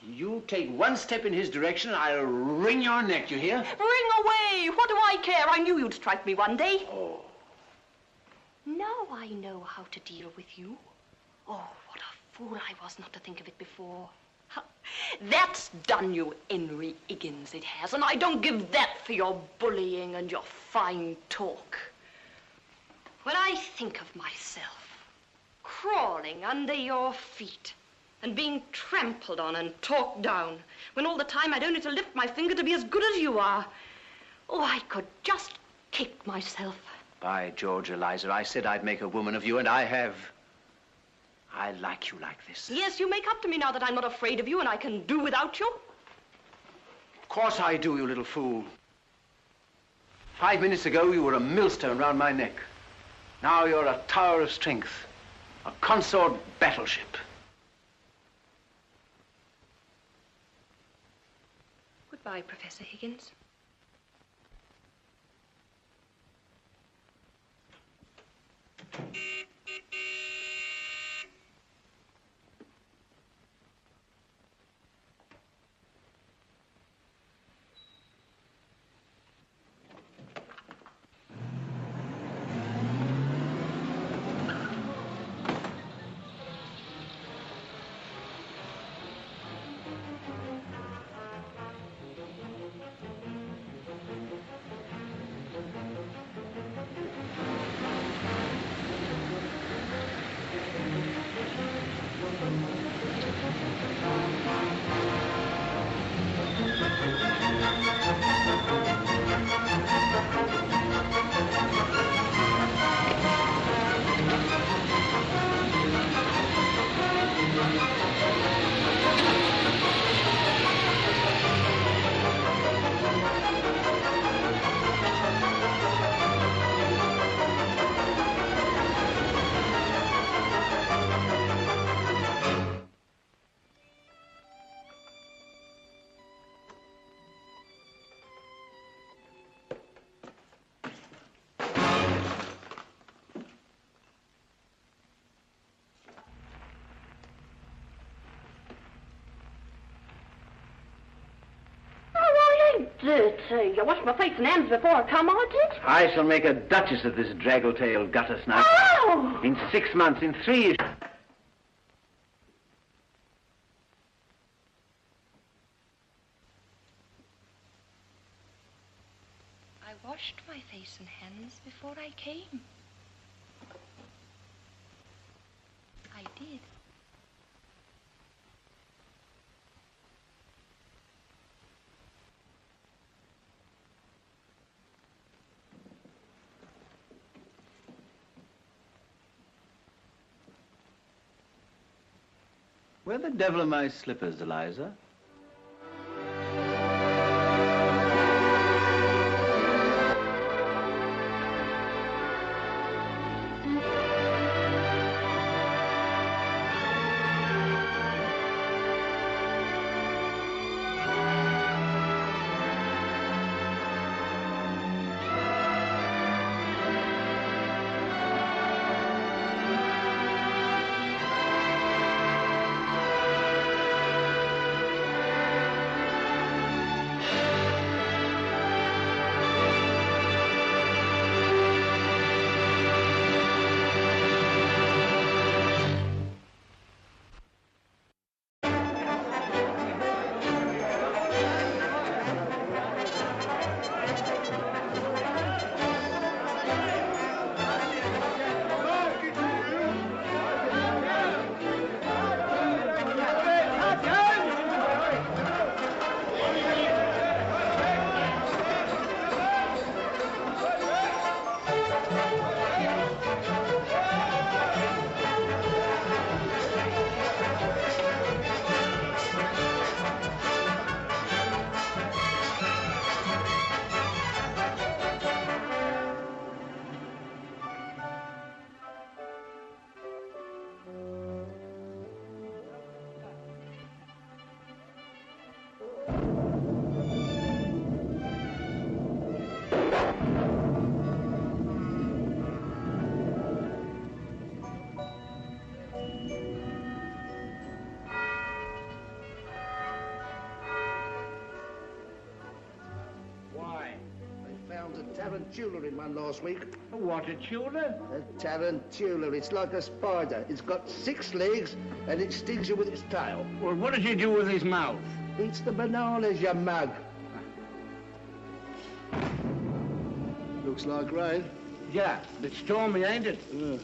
You take one step in his direction, I'll wring your neck, you hear? Wring away! What do I care? I knew you'd strike me one day. Oh. Now I know how to deal with you. Oh, what a fool I was not to think of it before. That's done you, Henry Higgins, it has, and I don't give that for your bullying and your fine talk. When I think of myself crawling under your feet and being trampled on and talked down, when all the time I'd only to lift my finger to be as good as you are, oh, I could just kick myself. By George, Eliza, I said I'd make a woman of you, and I have. I like you like this. Yes, you make up to me now that I'm not afraid of you and I can do without you. Of course I do, you little fool. 5 minutes ago, you were a millstone round my neck. Now you're a tower of strength, a consort battleship. Goodbye, Professor Higgins. dirty. I washed my face and hands before I come on it. I shall make a duchess of this draggle-tailed gutter snipe. Oh! In 6 months, in 3 years. I washed my face and hands before I came. I did. Where the devil are my slippers, Eliza? Tarantula in one last week. A water-tula? A tarantula. It's like a spider. It's got 6 legs and it stings you with its tail. Well, what does he do with his mouth? Eats the bananas, you mug. Looks like rain. Yeah, it's stormy, ain't it? Yeah.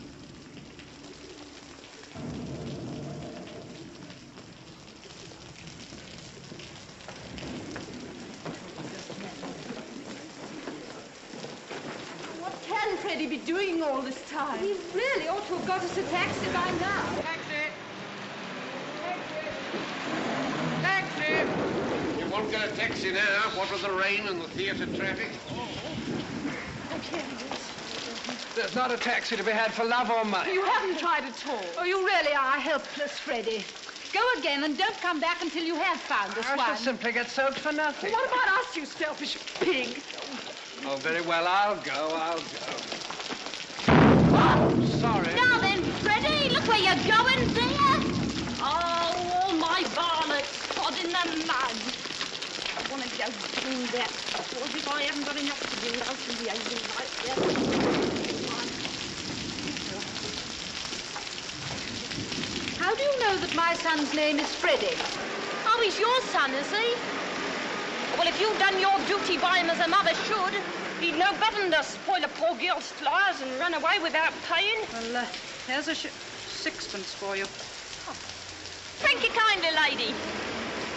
Freddie be doing all this time? He really ought to have got us a taxi by now. Taxi! Taxi! Taxi! You won't get a taxi now, what with the rain and the theatre traffic. Okay. There's not a taxi to be had for love or money. You haven't tried at all. Oh, you really are helpless, Freddie. Go again and don't come back until you have found this one. I shall simply get soaked for nothing. What about us, you selfish pig? Oh, very well, I'll go. Sorry. Now then, Freddie, look where you're going, dear. Oh, all my varlets, spot in the mud. I want to go do that. Suppose if I haven't got enough to do out in the Eyre right there. How do you know that my son's name is Freddie? Oh, he's your son, is he? Well, if you'd done your duty by him as a mother should, he'd know better than to spoil a poor girl's flowers and run away without paying. Well, here's a sixpence for you. Oh. Thank you kindly, lady.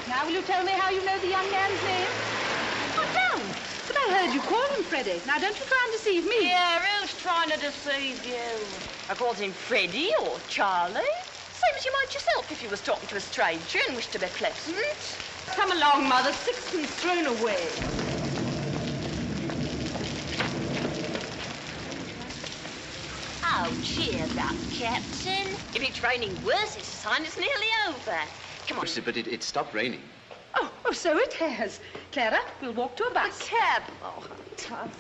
Now, will you tell me how you know the young man's name? I don't. But I heard you call him Freddie. Now, don't you try and deceive me. Yeah, who's trying to deceive you? I called him Freddie or Charlie. Same as you might yourself if you was talking to a stranger and wished to be pleasant. Come along, Mother. Sixpence thrown away. Oh, cheer up, Captain. If it's raining worse, it's a sign it's nearly over. Come on. But it stopped raining. Oh, so it has. Clara, we'll walk to a bus. A cab. Oh, tough.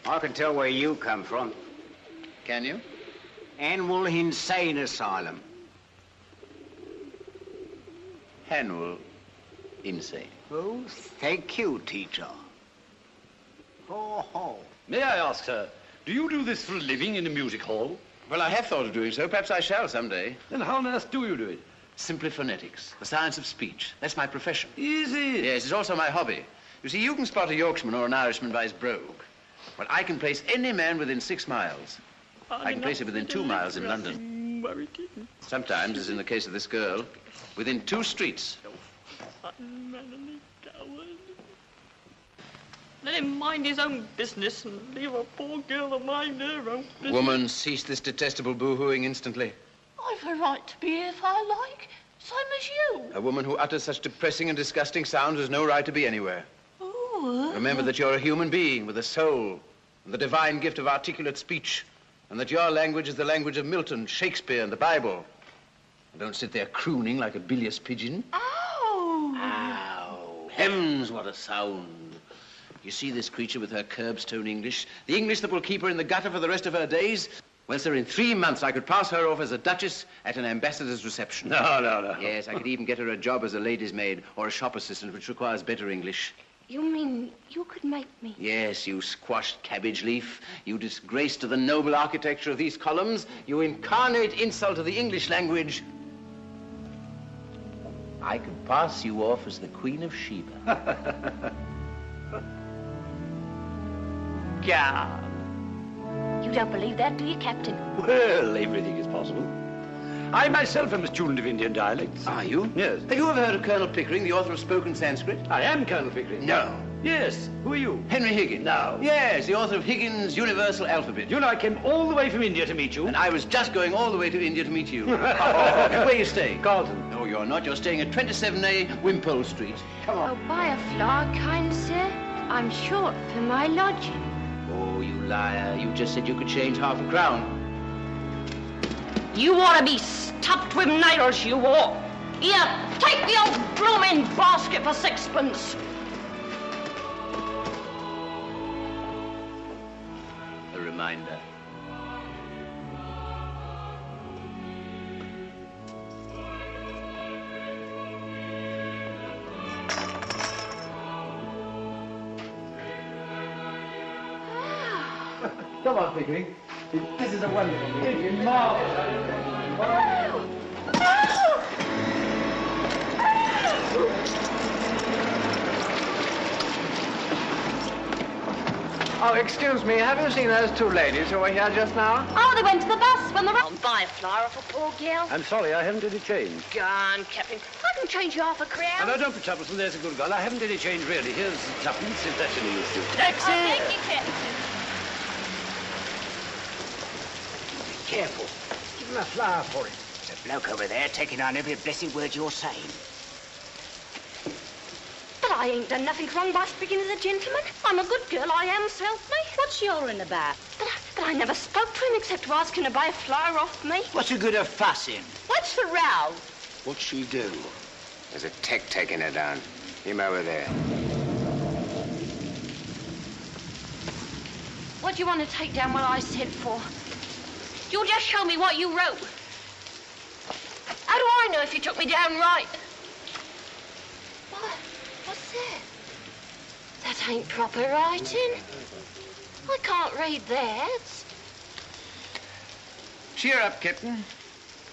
I can tell where you come from. Can you? Animal Insane Asylum. annual insane. Oh, thank you, teacher. Ho, ho. May I ask, sir, do you do this for a living in a music hall? Well, I have thought of doing so. Perhaps I shall someday. Then how on earth do you do it? Simply phonetics, the science of speech. That's my profession. Is it? Yes, it's also my hobby. You see, you can spot a Yorkshireman or an Irishman by his brogue. Well, I can place any man within 6 miles. I can place him within 2 miles in London. Sometimes, as in the case of this girl, within 2 streets. Let him mind his own business and leave a poor girl to mind her own business. Woman, cease this detestable boo-hooing instantly. I've a right to be here if I like, same as you. A woman who utters such depressing and disgusting sounds has no right to be anywhere. Oh, Remember that you're a human being with a soul and the divine gift of articulate speech, and that your language is the language of Milton, Shakespeare, and the Bible. And don't sit there crooning like a bilious pigeon. Ow! Ow! Hems, what a sound. You see this creature with her curbstone English, the English that will keep her in the gutter for the rest of her days? Well, sir, in 3 months I could pass her off as a duchess at an ambassador's reception. No. Yes, I could even get her a job as a lady's maid or a shop assistant, which requires better English. You mean you could make me? Yes, you squashed cabbage leaf. You disgrace to the noble architecture of these columns. You incarnate insult to the English language. I could pass you off as the Queen of Sheba. God. You don't believe that, do you, Captain? Well, everything is possible. I myself am a student of Indian dialects. Are you? Yes. Have you ever heard of Colonel Pickering, the author of Spoken Sanskrit? I am Colonel Pickering. No. Yes. Who are you? Henry Higgins. No. Yes, the author of Higgins' Universal Alphabet. You know, I came all the way from India to meet you. And I was just going all the way to India to meet you. Where are you staying? Carlton. No, you're not. You're staying at 27A Wimpole Street. Come on. Oh, buy a flower, kind sir. I'm short for my lodging. Oh, you liar. You just said you could change half a crown. You ought to be stuffed with nails, you ought. Here, take the old blooming basket for 6pence. A reminder. Come on, Pickering. This is a wonderful thing. Marvelous. Oh, excuse me, have you seen those 2 ladies who were here just now? Oh, they went to the bus when the round. Buy a flower for poor girl. I'm sorry, I haven't any change. Go on, Captain. I can change you half a crown. No, don't be troublesome, there's a good girl. I haven't any change, really. Here's 2pence, if that's any use to you. Taxi! Oh, thank you, Captain. Careful. Give him a flower for it. There's a bloke over there taking on every blessed word you're saying. But I ain't done nothing wrong by speaking as a gentleman. I'm a good girl, I am, self-made. What's your in about? But I never spoke to him except to ask him to buy a flower off me. What's the good of fussing? What's the row? What'd she do? There's a tech taking her down. Him over there. What do you want to take down what I said for? You'll just show me what you wrote. How do I know if you took me down right? What's that? That ain't proper writing. I can't read that. Cheer up, Captain.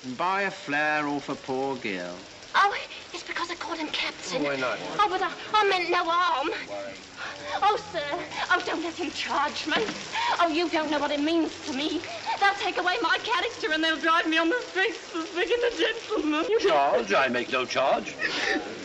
And buy a flower off a poor girl. Oh, it's because I called him Captain. Oh, why not? Oh, but I meant no harm. Oh, sir. Oh, don't let him charge me. Oh, you don't know what it means to me. They'll take away my character and they'll drive me on the streets for speaking a gentleman. Charge? I make no charge.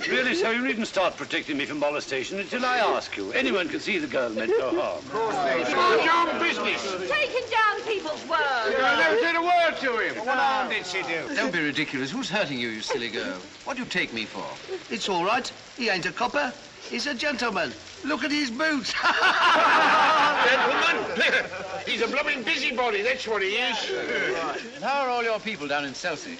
Really, sir, you needn't start protecting me from molestation until I ask you. Anyone can see the girl meant no harm. Of course they do. Mind your own business. Taking down people's words. I never said a word to him. What harm did she do? Don't be ridiculous. Who's hurting you, you silly girl? What do you take me for? It's all right. He ain't a copper. He's a gentleman. Look at his boots. Gentlemen, he's a blooming busybody, that's what he is. And how are all your people down in Chelsea?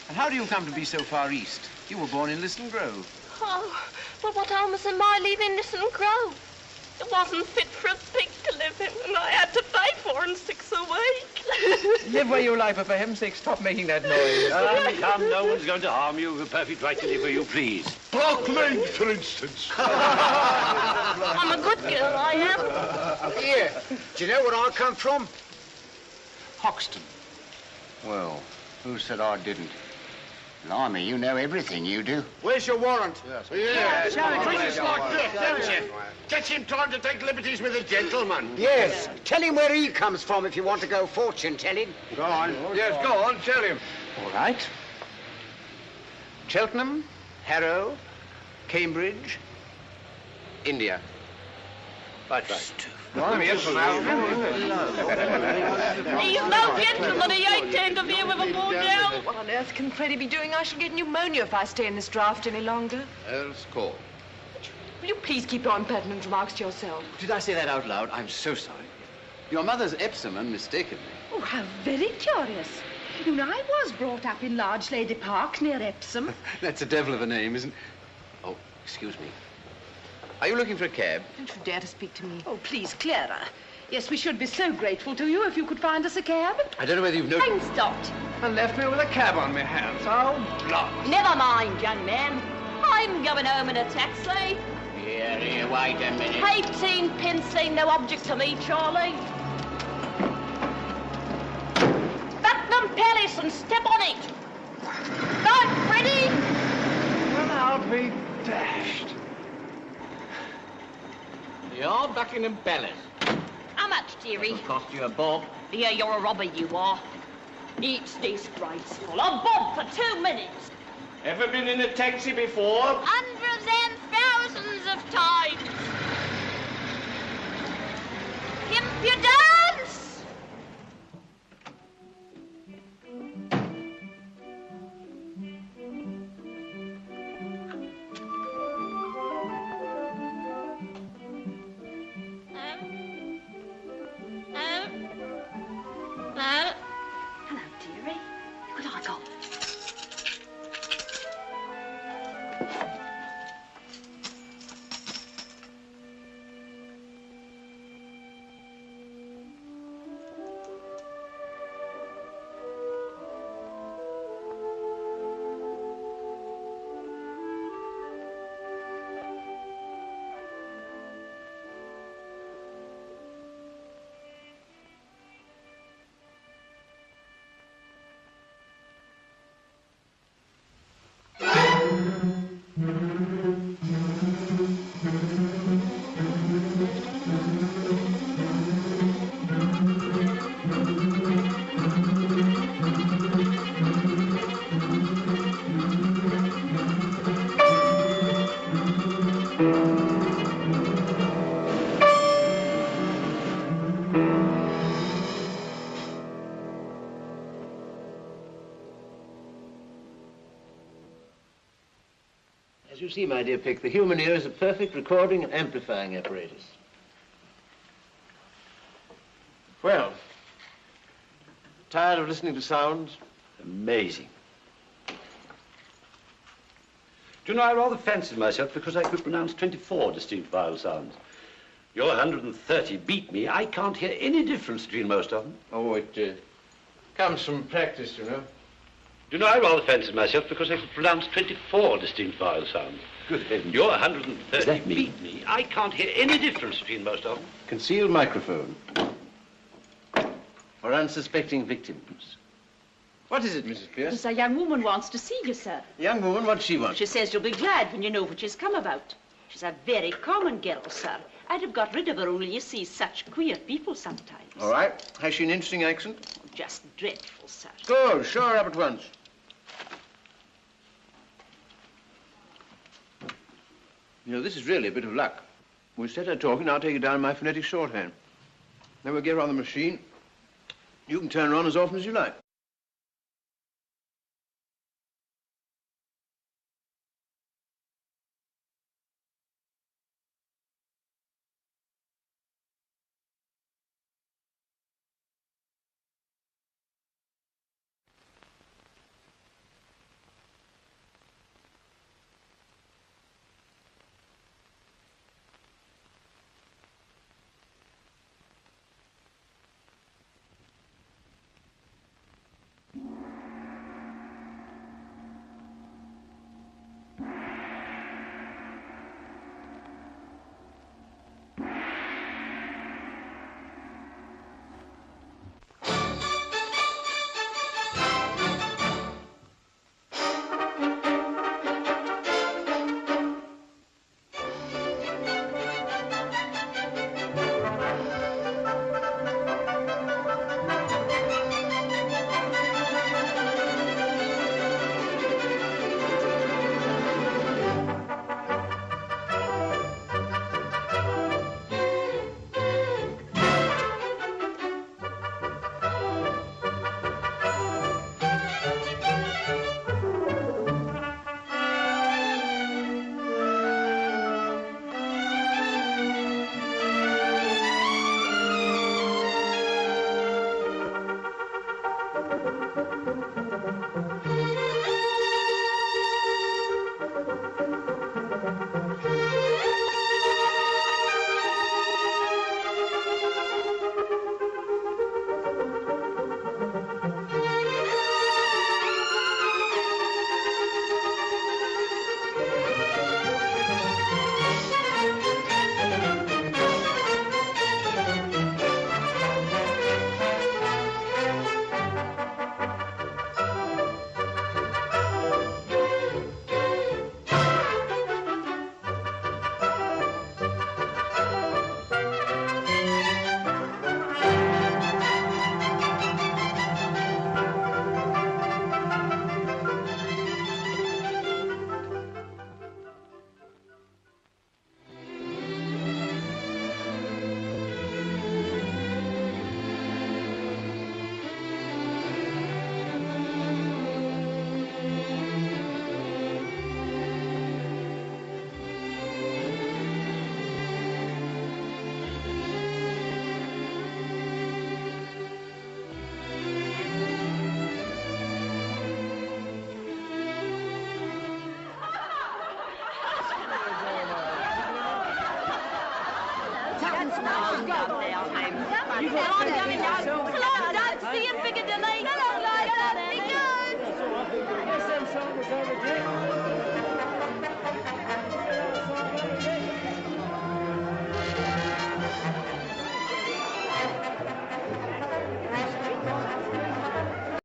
And how do you come to be so far east? You were born in Liston Grove. Oh, well, what almost am I leaving Liston Grove? It wasn't fit for a pig to live in, and I had to pay 4 and 6 a week. Live where you like, but for heaven's sake, stop making that noise. Come, no one's going to harm you. You've a perfect right to live where you please. Parkland, for instance. I'm a good girl, I am. Here, do you know where I come from? Hoxton. Well, who said I didn't? Blimey, you know everything, you do. Where's your warrant? Yes. Treat like this, don't you? Gets him time to take liberties with a gentleman. Yes. Tell him where he comes from if you want to go fortune telling. Go on. Yes, go on, tell him. All right. Cheltenham, Harrow, Cambridge, India. Right. He's no gentleman, he ain't to interfere with a bordel. What on earth can Freddie be doing? I shall get pneumonia if I stay in this draft any longer. Else call. Will you please keep your impertinent remarks to yourself? Did I say that out loud? I'm so sorry. Your mother's Epsom unmistakably. Oh, how very curious. You know, I was brought up in Large Lady Park near Epsom. That's a devil of a name, isn't it? Oh, excuse me. Are you looking for a cab? Don't you dare to speak to me. Oh, please, Clara. Yes, we should be so grateful to you if you could find us a cab. I don't know whether you've noticed... Time stopped. And left me with a cab on my hands. Oh, blood. Never mind, young man. I'm going home in a taxi. Here, wait a minute. 18 pence ain't no object to me, Charlie. Buckingham Palace and step on it. Right, Freddie? Well, I'll be dashed. You're Buckingham Palace. How much, dearie? It'll cost you a bob. Yeah, you're a robber, you are. It's disgraceful. A bob for 2 minutes. Ever been in a taxi before? Hundreds and thousands of times. Impudence! No. Hello, dearie. What have I got? As you see, my dear Pick, the human ear is a perfect recording and amplifying apparatus. Well, tired of listening to sounds? Amazing. Do you know, I rather fancied myself because I could pronounce 24 distinct vowel sounds. Your 130 beat me. I can't hear any difference between most of them. Oh, it comes from practice, you know. Do you know, I rather fancied myself because I could pronounce 24 distinct vowel sounds. Good heavens. Your 130 beat me. I can't hear any difference between most of them. Concealed microphone. For unsuspecting victims. What is it, Mrs. Pierce? Yes, a young woman wants to see you, sir. Young woman, what does she want? She says you'll be glad when you know what she's come about. She's a very common girl, sir. I'd have got rid of her only you see such queer people sometimes. All right. Has she an interesting accent? Just dreadful, sir. Good. Show her up at once. You know, this is really a bit of luck. We set her talking, I'll take it down in my phonetic shorthand. Then we'll get her on the machine. You can turn her on as often as you like. Come on, Dad. See you in Piccadilly.